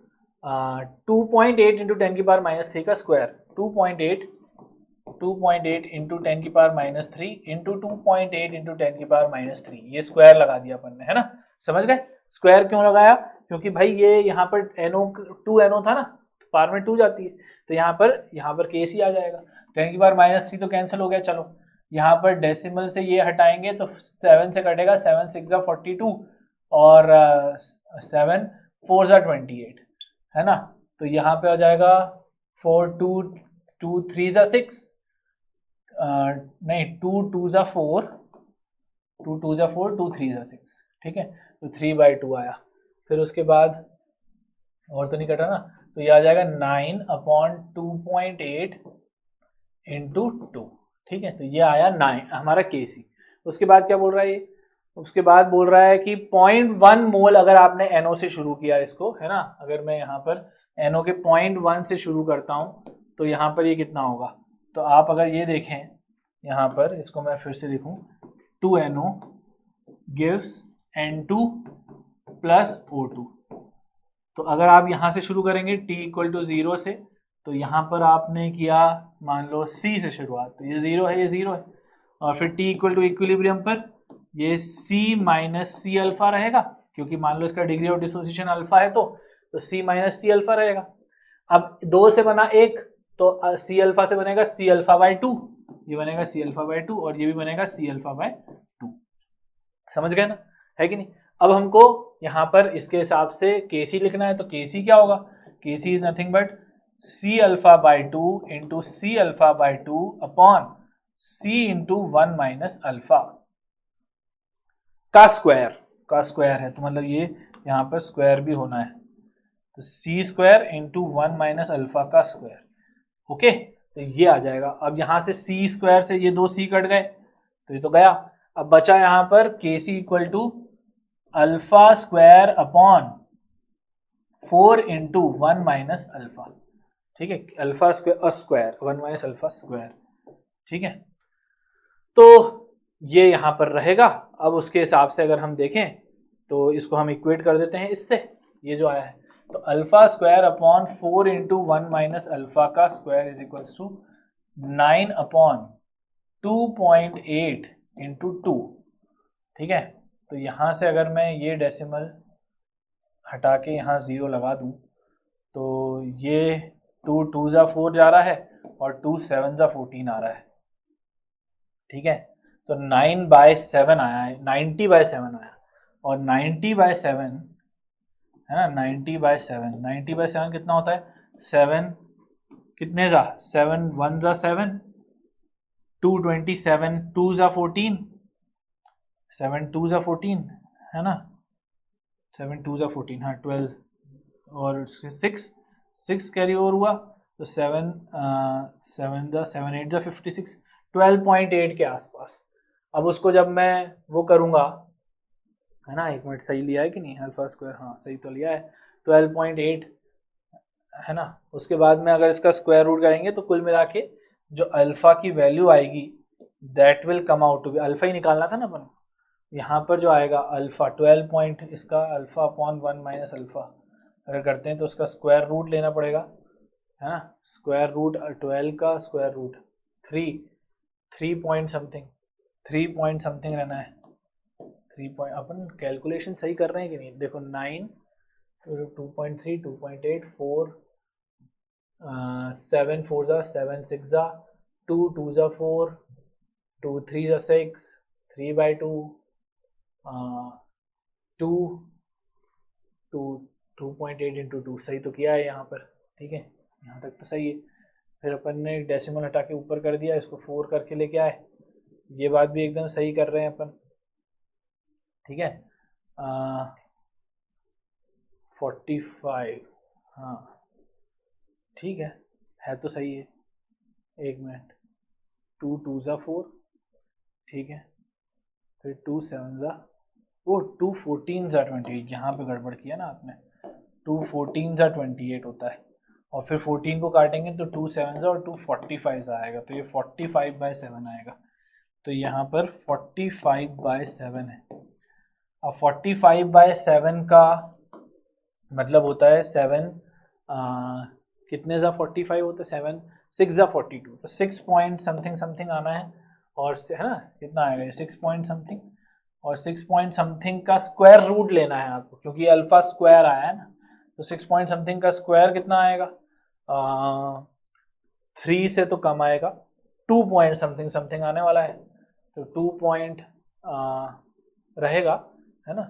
2.8 into 10 की पावर माइनस 3 का स्क्वायर, 2.8 इंटू 10 की पावर माइनस 3 इंटू 2.8 इंटू 10 की पावर माइनस 3, ये स्क्वायर लगा दिया अपन ने, है ना। समझ गए स्क्वायर क्यों लगाया, क्योंकि भाई ये यहाँ पर NO 2NO था ना, पावर में 2 जाती है, तो यहाँ पर KC आ जाएगा। 10 की पावर माइनस 3 तो कैंसिल हो गया, चलो यहाँ पर डेसिमल से ये हटाएंगे तो 7 से कटेगा, 7 6 42 और 7 4 28, है ना। तो यहाँ पे आ जाएगा 4 2 2 3 6, नहीं 2 2 4, 2 2 4, 2 3 6, ठीक है। तो 3/2 आया, फिर उसके बाद और तो नहीं कटा ना, तो ये आ जाएगा 9 अपॉन 2.8 इंटू 2, ठीक है। तो ये आया 9 हमारा KC। उसके बाद क्या बोल रहा है ये, उसके बाद बोल रहा है कि 0.1 मोल अगर आपने NO से शुरू किया इसको, है ना, अगर मैं यहाँ पर NO के 0.1 से शुरू करता हूँ तो यहाँ पर ये कितना होगा। तो आप अगर ये देखें यहाँ पर, इसको मैं फिर से लिखूँ, 2NO gives N2 plus O2। तो अगर आप यहाँ से शुरू करेंगे t इक्वल टू 0 से, तो यहाँ पर आपने किया मान लो C से शुरुआत, तो ये 0 है, ये 0 है, और फिर t इक्वल टू इक्विलिब्रियम पर ये C माइनस सी अल्फा रहेगा, क्योंकि मान लो इसका डिग्री ऑफ डिसोसिएशन अल्फा है, तो C माइनस सी अल्फा रहेगा। अब 2 से बना 1, तो C अल्फा से बनेगा C अल्फा बाय 2, ये बनेगा C अल्फा बाय 2, और ये भी बनेगा C अल्फा बाय 2। समझ गए ना, है कि नहीं। अब हमको यहाँ पर इसके हिसाब से KC लिखना है, तो KC क्या होगा, KC is nothing but C alpha by 2 into C alpha by 2 upon C into 1 minus alpha का स्क्वायर है, तो मतलब ये यहाँ पर स्क्वायर भी होना है, तो C square into 1 minus alpha का स्क्वायर, ओके। तो ये आ जाएगा। अब यहाँ से C स्क्वायर से ये 2 C कट गए, तो ये तो गया। अब बचा यहाँ पर KC equal to alpha square upon 4 into 1 minus alpha, ठीक है, अल्फा स्क्वायर और स्क्वायर 1 माइनस अल्फा स्क्वायर, ठीक है। तो ये यहाँ पर रहेगा। अब उसके हिसाब से अगर हम देखें तो इसको हम इक्वेट कर देते हैं इससे, ये जो आया है, तो alpha square upon 4 into 1 minus alpha का square is equals to 9 upon 2.8 into 2, ठीक है। तो यहाँ से अगर मैं ये डेसिमल हटा के यहाँ 0 लगा दूँ, तो ये 2 2 जा 4 जा रहा है और 2 7 जा 14 आ रहा है, ठीक है। तो 9/7 आया है, 90/7 आया, और 90/7 है ना, 90/7 कितना होता है, 7 कितने जा 7 1 जा 7, 2 27, 2 जा 14, 7 2 जा 14, है ना, 7 2 जा 14, हाँ 12, और 6 कैरी ओवर हुआ, तो 7 7 जा 7 8 जा 56, 12.8 के आसपास। अब उसको जब मैं वो करूँगा, है ना, एक मिनट, सही लिया है कि नहीं, अल्फा स्क्वायर, हाँ सही तो लिया है, 12.8, है ना। उसके बाद में अगर इसका स्क्वायर रूट करेंगे तो कुल मिला के जो अल्फा की वैल्यू आएगी that will come out to be, alpha ही निकालना था ना अपन, यहाँ पर जो आएगा अल्फा 12 पॉइंट, इसका अल्फा अपॉन 1 माइनस अल्फा अगर करते हैं तो उसका स्क्वायर रूट लेना पड़ेगा, है ना। स्क्वायर रूट 12 का स्क्वायर रूट 3 पॉइंट समथिंग रहना है, 3 पॉइंट, अपन कैलकुलेशन सही कर रहे हैं कि नहीं, देखो 9 2.3 2.8 4 7 4 जा 7 6 जा 2 2 जा 4 2 3 जा 6 3/2 2 2 2.8 इंटू 2, सही तो किया है यहाँ पर, ठीक है, यहाँ तक तो सही है। फिर अपन ने डेसिमल हटा के ऊपर कर दिया, इसको 4 करके लेके आए, ये बात भी एकदम सही कर रहे हैं अपन, ठीक है। 45, हाँ ठीक है तो सही है, एक मिनट, 2 2 जा 4, ठीक है, फिर 2 7 जा, वो 2 14 जा 28, यहाँ पे गड़बड़ किया ना आपने, 2 14 जा 28 होता है, और फिर 14 को काटेंगे तो 2 7 जा और 2 45 आएगा, तो ये 45/7 आएगा। तो यहाँ पर 45/7 है। अब 45/7 का मतलब होता है 7 कितने जा 45 होता है, 7 6 जा 42, तो 6 पॉइंट समथिंग आना है, और है ना कितना आएगा 6 पॉइंट समथिंग, और 6 पॉइंट समथिंग का स्क्वायर रूट लेना है आपको, क्योंकि अल्फा स्क्वायर आया है ना, तो 6 पॉइंट समथिंग का स्क्वायर कितना आएगा, 3 से तो कम आएगा, 2 पॉइंट समथिंग आने वाला है, तो 2 पॉइंट रहेगा, है ना,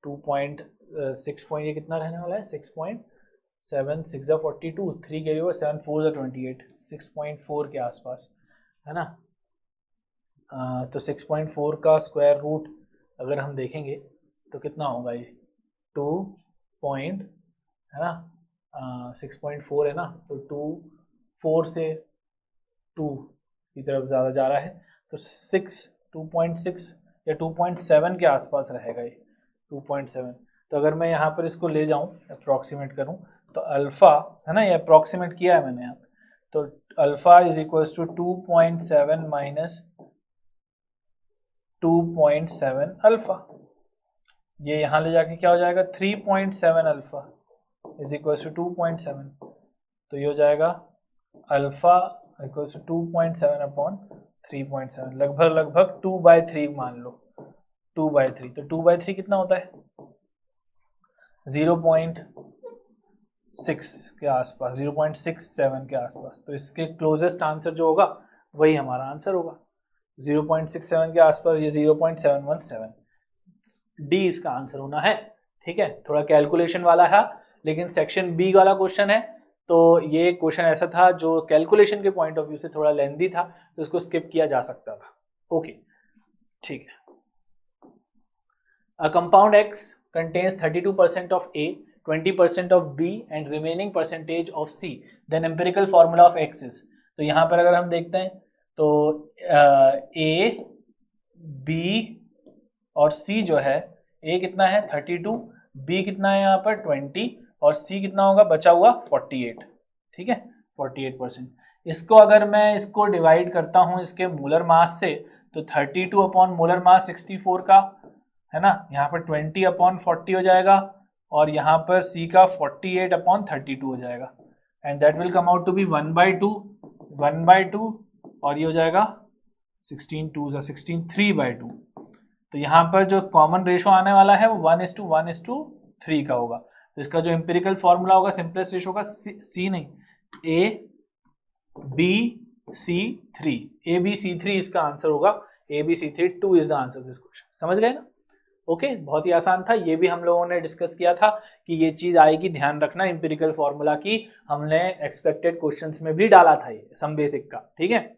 6 पॉइंट ये कितना रहने वाला है, 6.7 6 जा 42, 3 कैरी ओवर 7 4 जा 28, 6.4 के आसपास, है ना। तो 6.4 का स्क्वायर रूट अगर हम देखेंगे तो कितना होगा ये 2 पॉइंट, है ना, 6.4 है ना, तो 4 से 2 की तरफ ज़्यादा जा रहा है, तो 2.6 या 2.7 के आसपास रहेगा ये 2.7। तो अगर मैं यहाँ पर इसको ले जाऊँ, अप्रॉक्सीमेट करूँ, तो अल्फ़ा, है ना, ये अप्रॉक्सीमेट किया है मैंने यहाँ पर, तो alpha is equals to 2.7 minus 2.7 alpha, ये यहाँ ले जाके क्या हो जाएगा 3.7 अल्फ़ा इज इक्वल्स टू 2.7, तो ये हो जाएगा अल्फ़ा इक्वल्स टू 2.7 अपॉन 3.7, लगभग 2/3 मान लो, 2/3, तो 2/3 कितना होता है 0.6 के आसपास, 0.67 के आसपास, तो इसके क्लोजेस्ट आंसर जो होगा वही हमारा आंसर होगा, 0.67 के आसपास, ये 0.717, डी इसका आंसर होना है। ठीक है, थोड़ा कैलकुलेशन वाला है, लेकिन सेक्शन बी वाला क्वेश्चन है, तो ये क्वेश्चन ऐसा था जो कैलकुलेशन के पॉइंट ऑफ व्यू से थोड़ा लेंथी था, तो इसको स्किप किया जा सकता था। ओके, ठीक है। A compound X contains 32% of A, 20% of B and remaining percentage of C. Then empirical formula of X is. तो यहाँ पर अगर हम देखते हैं तो A, B और C जो है, A कितना है 32, B कितना है यहाँ पर 20 और C कितना होगा बचा हुआ 48। ठीक है, 48%। इसको अगर मैं इसको डिवाइड करता हूँ इसके मोलर मास से, तो 32 अपॉन मोलर मास 64 का, है ना, यहाँ पर 20 अपॉन 40 हो जाएगा, और यहाँ पर C का 48 अपॉन 32 हो जाएगा, and that will come out to be 1/2, और ये हो जाएगा 16 2 16 3/2। तो यहाँ पर जो कॉमन रेशो आने वाला है वो 1:1:3 का होगा। तो इसका जो एम्पिरिकल फॉर्मूला होगा, सिंपलेस्ट रेशो का C नहीं, ABC3, ABC3 इसका आंसर होगा, ABC3 2 is the answer this question. समझ गए ना? ओके, बहुत ही आसान था, ये भी हम लोगों ने डिस्कस किया था कि ये चीज आएगी, ध्यान रखना, एम्पिरिकल फॉर्मूला की हमने एक्सपेक्टेड क्वेश्चंस में भी डाला था ये सम बेसिक का। ठीक है,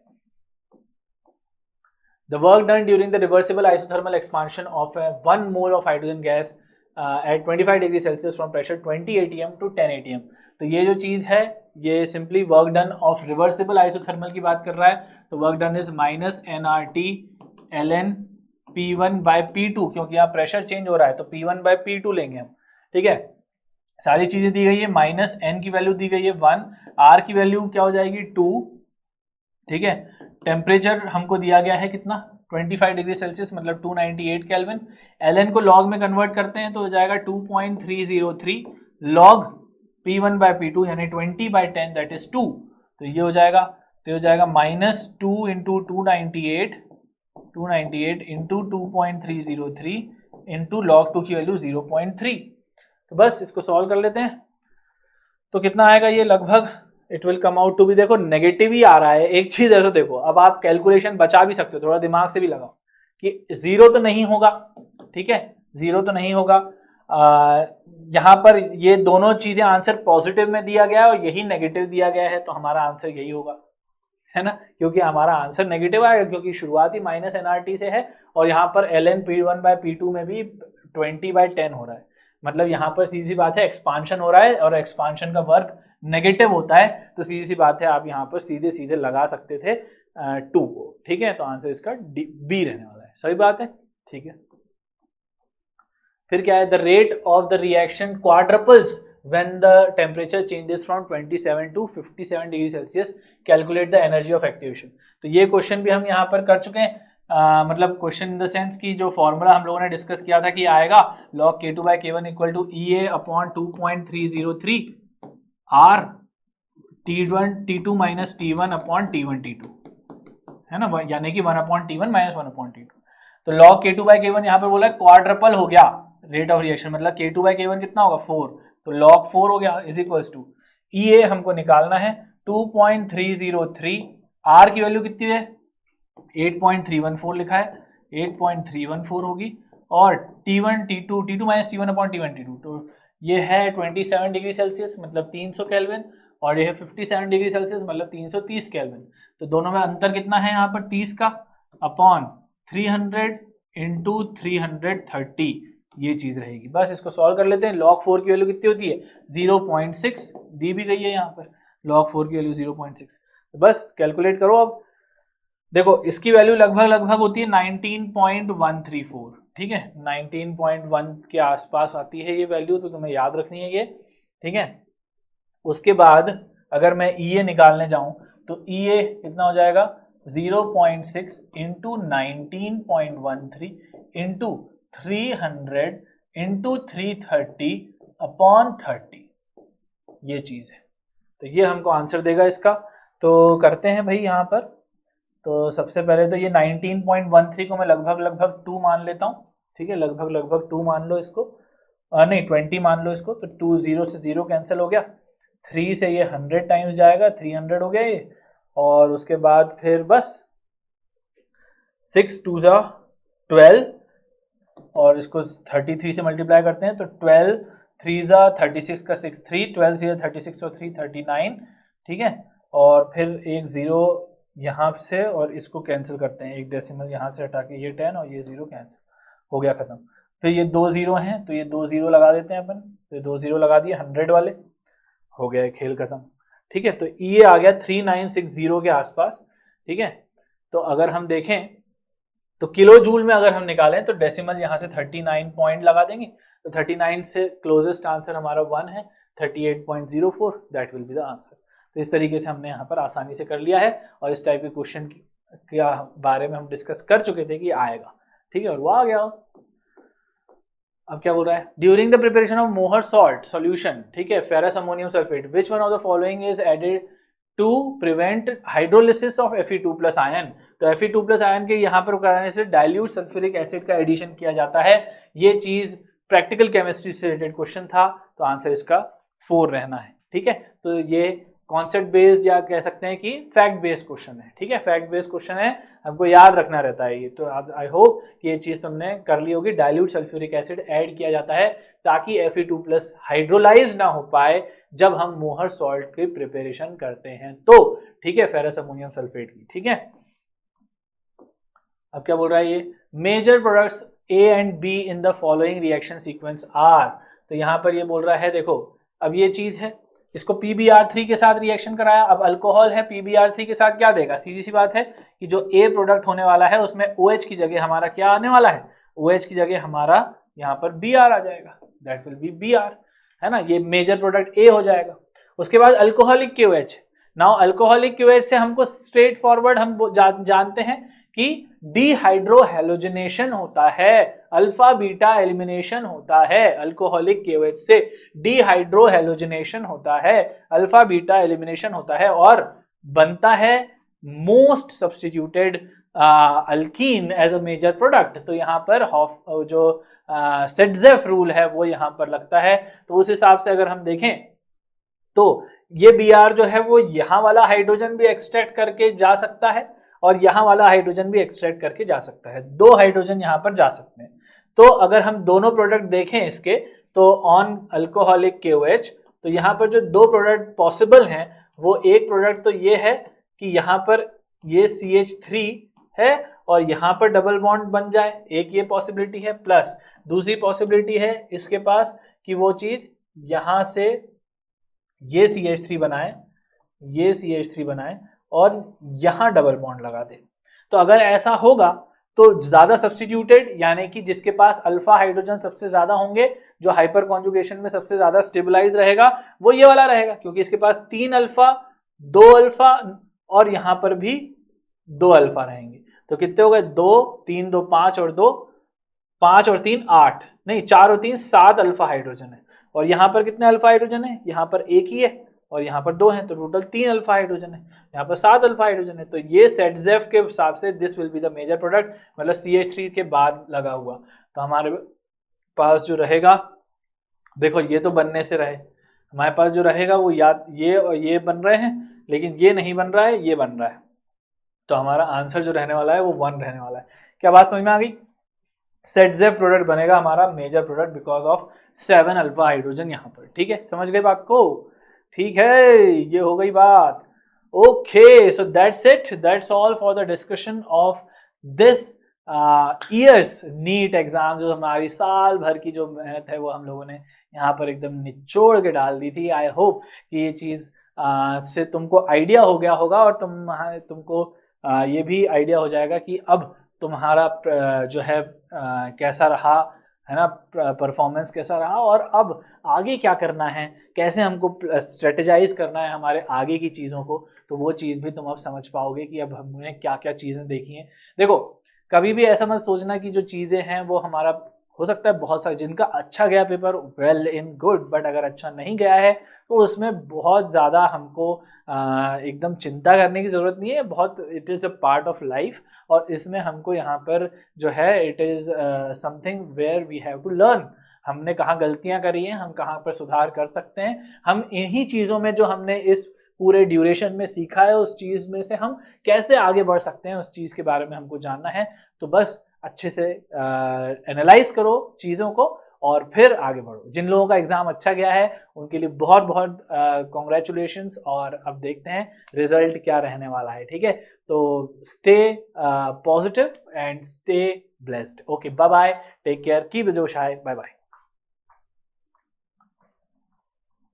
the work done during the reversible isothermal expansion of 1 mole of hydrogen gas at 25 degree Celsius from pressure 20 atm to 10 atm। तो ये जो चीज है ये simply work done of reversible isothermal की बात कर रहा है, तो work done is minus nRT ln P1/P2, क्योंकि यहाँ प्रेशर चेंज हो रहा है तो P1/P2 लेंगे हम। ठीक है, सारी चीजें दी गई है, माइनस n की वैल्यू दी गई है 1, R की वैल्यू क्या हो जाएगी 2। ठीक है, टेम्परेचर हमको दिया गया है कितना 25 डिग्री सेल्सियस मतलब 298 केल्विन, ln को लॉग में कन्वर्ट करते हैं तो हो जाएगा 2.303 लॉग P1/P2 यानी 20/10 दैट इज 2, तो ये हो जाएगा, तो हो जाएगा -2 इंटू 298 इंटू 2.303 इंटू लॉग 2 की वैल्यू 0.3। तो बस इसको सॉल्व कर लेते हैं, तो कितना आएगा ये लगभग, it will come out to be, देखो नेगेटिव ही आ रहा है। एक चीज ऐसा देखो, अब आप कैलकुलेशन बचा भी सकते हो, थोड़ा दिमाग से भी लगाओ कि जीरो तो नहीं होगा। ठीक है, जीरो तो नहीं होगा, यहाँ पर ये दोनों चीजें आंसर पॉजिटिव में दिया गया है और यही नेगेटिव दिया गया है, तो हमारा आंसर यही होगा, है ना, क्योंकि हमारा आंसर नेगेटिव आएगा क्योंकि शुरुआती माइनस nRT से है, और यहाँ पर ln P1/P2 में भी 20/10 हो रहा है, मतलब यहाँ पर सीधी सी बात है एक्सपांशन हो रहा है, और एक्सपांशन का वर्क नेगेटिव होता है, तो सीधी सी बात है आप यहाँ पर सीधे लगा सकते थे 2 को। ठीक है, तो आंसर इसका बी रहने वाला है, सही बात है। ठीक है। फिर क्या है, the rate of the reaction quadruples when the temperature changes from 27 to 57 degree Celsius, calculate the energy of activation. तो ये क्वेश्चन भी हम यहाँ पर कर चुके हैं, मतलब क्वेश्चन इन द सेंस की जो फॉर्मूला हम लोगों ने डिस्कस किया था कि आएगा log k2 by k1 equal to EA upon 2.303 R T1 T2 minus T1 upon T1 T2, है ना, यानी कि 1 upon T1 minus 1 upon T2। तो log k2 by k1 यहाँ पर बोला क्वाड्रपल हो गया रेट ऑफ रिएक्शन, मतलब k2 by k1 कितना होगा 4, तो log 4 हो गया इज इक्वल्स टू EA हमको निकालना है 2.303, R की वैल्यू कितनी है 8.314 लिखा है, 8.314 होगी, और T1 T2 minus T1 upon T1 T2, तो ये है 27 डिग्री सेल्सियस मतलब 300 केल्विन, और ये है 57 डिग्री सेल्सियस मतलब 330 केल्विन। तो दोनों में अंतर कितना है यहाँ पर 30 का, अपॉन 300 इंटू 330, ये चीज रहेगी। बस इसको सॉल्व कर लेते हैं। log 4 की वैल्यू कितनी होती है 0.6 दी भी गई है यहाँ पर, log 4 की वैल्यू 0.6, तो बस कैलकुलेट करो। अब देखो इसकी वैल्यू लगभग होती है 19.134, ठीक है, 19.1 के आसपास आती है ये वैल्यू, तो तुम्हें याद रखनी है ये, ठीक है। उसके बाद अगर मैं EA निकालने जाऊं तो EA कितना हो जाएगा 0.6 इंटू 19.13 इंटू 300 इंटू 330 अपॉन 30, ये चीज है। तो ये हमको आंसर देगा इसका। तो करते हैं भाई यहाँ पर। तो सबसे पहले तो ये 19.13 को मैं लगभग 2 मान लेता हूँ, ठीक है, लगभग 2 मान लो इसको, नहीं 20 मान लो इसको, तो 2 0 से 0 कैंसिल हो गया, 3 से ये 100 टाइम्स जाएगा, 300 हो गया ये, और उसके बाद फिर बस 6 2 जा 12, और इसको 33 से मल्टीप्लाई करते हैं तो 12 3 जा 36 का 6 3, 12 3 36 और 3 39, ठीक है, और फिर एक 0 यहाँ से, और इसको कैंसिल करते हैं, एक डेसिमल यहाँ से हटा के, ये 10 और ये 0 कैंसिल हो गया, खत्म। फिर ये 2 0 हैं तो ये 2 0 लगा देते हैं अपन, तो ये 2 0 लगा दिए 100 वाले, हो गया खेल खत्म, ठीक है। तो ये आ गया 3960 के आसपास, ठीक है। तो अगर हम देखें तो किलो जूल में अगर हम निकालें तो डेसिमल यहाँ से 39 पॉइंट लगा देंगे, तो 39 से क्लोजेस्ट आंसर हमारा 1 है, 38.04, that will be the answer. तो इस तरीके से हमने यहाँ पर आसानी से कर लिया है, और इस टाइप के क्वेश्चन के बारे में हम डिस्कस कर चुके थे कि आएगा, ठीक है, और वो आ गया। अब क्या बोल रहा है, during the preparation of Mohr salt solution, ठीक है, ferrous ammonium sulphate, which one of the following is added to prevent hydrolysis of Fe2+ ion. तो Fe2+ आयन के यहाँ पर कराने से डाइल्यूट सल्फ्यूरिक एसिड का एडिशन किया जाता है। ये चीज प्रैक्टिकल केमिस्ट्री से रिलेटेड क्वेश्चन था, तो आंसर इसका 4 रहना है, ठीक है। तो ये कॉन्सेप्ट बेस्ड या कह सकते हैं कि फैक्ट बेस्ड क्वेश्चन है, ठीक है, फैक्ट बेस्ड क्वेश्चन है, हमको याद रखना रहता है ये। तो आई होप कि ये चीज तुमने कर ली होगी। डाइल्यूट सल्फ्यूरिक एसिड ऐड किया जाता है ताकि Fe2+ हाइड्रोलाइज ना हो पाए जब हम मोहर सॉल्ट की प्रिपरेशन करते हैं, तो ठीक है, फेरस अमोनियम सल्फेट की, ठीक है। अब क्या बोल रहा है ये, major products A and B in the following reaction sequence are. तो यहाँ पर ये बोल रहा है, देखो अब ये चीज है, इसको PbR3 के साथ रिएक्शन कराया, अब अल्कोहल है, PbR3 के साथ क्या देगा, सीधी सी बात है कि जो A प्रोडक्ट होने वाला है उसमें OH की जगह हमारा क्या आने वाला है, OH की जगह हमारा यहाँ पर Br आ जाएगा, दैट विल बी Br, है ना, ये मेजर प्रोडक्ट A हो जाएगा। उसके बाद alcoholic KOH, now alcoholic KOH से हमको स्ट्रेट फॉरवर्ड हम जानते हैं कि डिहाइड्रोहेलोजिनेशन होता है, अल्फा बीटा एलिमिनेशन होता है, अल्कोहलिक KOH से डिहाइड्रोहेलोजिनेशन होता है, अल्फा बीटा एलिमिनेशन होता है, और बनता है most substituted alkene as a major product. तो यहाँ पर जो सेटजेफ रूल है वो यहाँ पर लगता है। तो उस हिसाब से अगर हम देखें तो ये Br जो है वो यहाँ वाला हाइड्रोजन भी एक्सट्रैक्ट करके जा सकता है, और यहाँ वाला हाइड्रोजन भी एक्सट्रैक्ट करके जा सकता है, 2 हाइड्रोजन यहाँ पर जा सकते हैं। तो अगर हम दोनों प्रोडक्ट देखें इसके, तो ऑन अल्कोहलिक KOH, तो यहाँ पर जो 2 प्रोडक्ट पॉसिबल हैं, वो एक प्रोडक्ट तो ये है कि यहाँ पर ये CH3 है और यहाँ पर डबल बॉन्ड बन जाए, एक ये पॉसिबिलिटी है, प्लस दूसरी पॉसिबिलिटी है इसके पास कि वो चीज यहाँ से ये CH3 बनाए, ये CH3 बनाए और यहां डबल बॉन्ड लगा दे। तो अगर ऐसा होगा तो ज्यादा सब्स्टिट्यूटेड यानी कि जिसके पास अल्फा हाइड्रोजन सबसे ज्यादा होंगे, जो हाइपर कॉन्जुगेशन में सबसे ज्यादा स्टेबलाइज रहेगा वो ये वाला रहेगा, क्योंकि इसके पास 3 अल्फा 2 अल्फा और यहां पर भी 2 अल्फा रहेंगे। तो कितने हो गए, 2 3 2 5 और 2 5 और 3 8, नहीं 4 और 3 7 अल्फा हाइड्रोजन है। और यहां पर कितने अल्फा हाइड्रोजन है, यहां पर एक ही है और यहां पर 2 है, तो टोटल 3 अल्फा हाइड्रोजन है, यहाँ पर 7 अल्फा हाइड्रोजन है। तो ये सेटजेफ के हिसाब से this will be the major product, मतलब CH3 के बाद लगा हुआ। तो हमारे पास जो रहेगा, देखो ये तो बनने से रहे, हमारे पास जो रहेगा वो या ये और ये बन रहे हैं, लेकिन ये नहीं बन रहा है, ये बन रहा है। तो हमारा आंसर जो रहने वाला है वो 1 रहने वाला है। क्या बात समझ में आ गई? सेटजेफ प्रोडक्ट बनेगा हमारा major product because of 7 alpha hydrogen यहाँ पर। ठीक है, समझ गए बात को? ठीक है, ये हो गई बात। Okay, so that's it, that's all for the discussion of this year's NEET exam. जो हमारी साल भर की जो मेहनत है वो हम लोगों ने यहाँ पर एकदम निचोड़ के डाल दी थी। आई होप कि ये चीज से तुमको आइडिया हो गया होगा और तुमको ये भी आइडिया हो जाएगा कि अब तुम्हारा जो है कैसा रहा है ना, परफॉर्मेंस कैसा रहा, और अब आगे क्या करना है, कैसे हमको स्ट्रेटेजाइज करना है हमारे आगे की चीज़ों को। तो वो चीज़ भी तुम अब समझ पाओगे कि अब हमने क्या क्या चीज़ें देखी हैं। देखो, कभी भी ऐसा मत सोचना कि जो चीज़ें हैं वो हमारा, हो सकता है बहुत सारे जिनका अच्छा गया paper, well in good, but अगर अच्छा नहीं गया है तो उसमें बहुत ज़्यादा हमको एकदम चिंता करने की ज़रूरत नहीं है। बहुत, it is a part of life, और इसमें हमको यहाँ पर जो है it is something where we have to learn. हमने कहाँ गलतियाँ करी हैं, हम कहाँ पर सुधार कर सकते हैं, हम इन्हीं चीज़ों में जो हमने इस पूरे ड्यूरेशन में सीखा है उस चीज़ में से हम कैसे आगे बढ़ सकते हैं, उस चीज़ के बारे में हमको जानना है। तो बस अच्छे से एनालाइज करो चीज़ों को और फिर आगे बढ़ो। जिन लोगों का एग्जाम अच्छा गया है उनके लिए बहुत बहुत कॉन्ग्रेचुलेशंस, और अब देखते हैं रिजल्ट क्या रहने वाला है। ठीक है, तो stay positive and stay blessed. Okay, bye bye, take care, keep the जोश हाई, बाय बाय।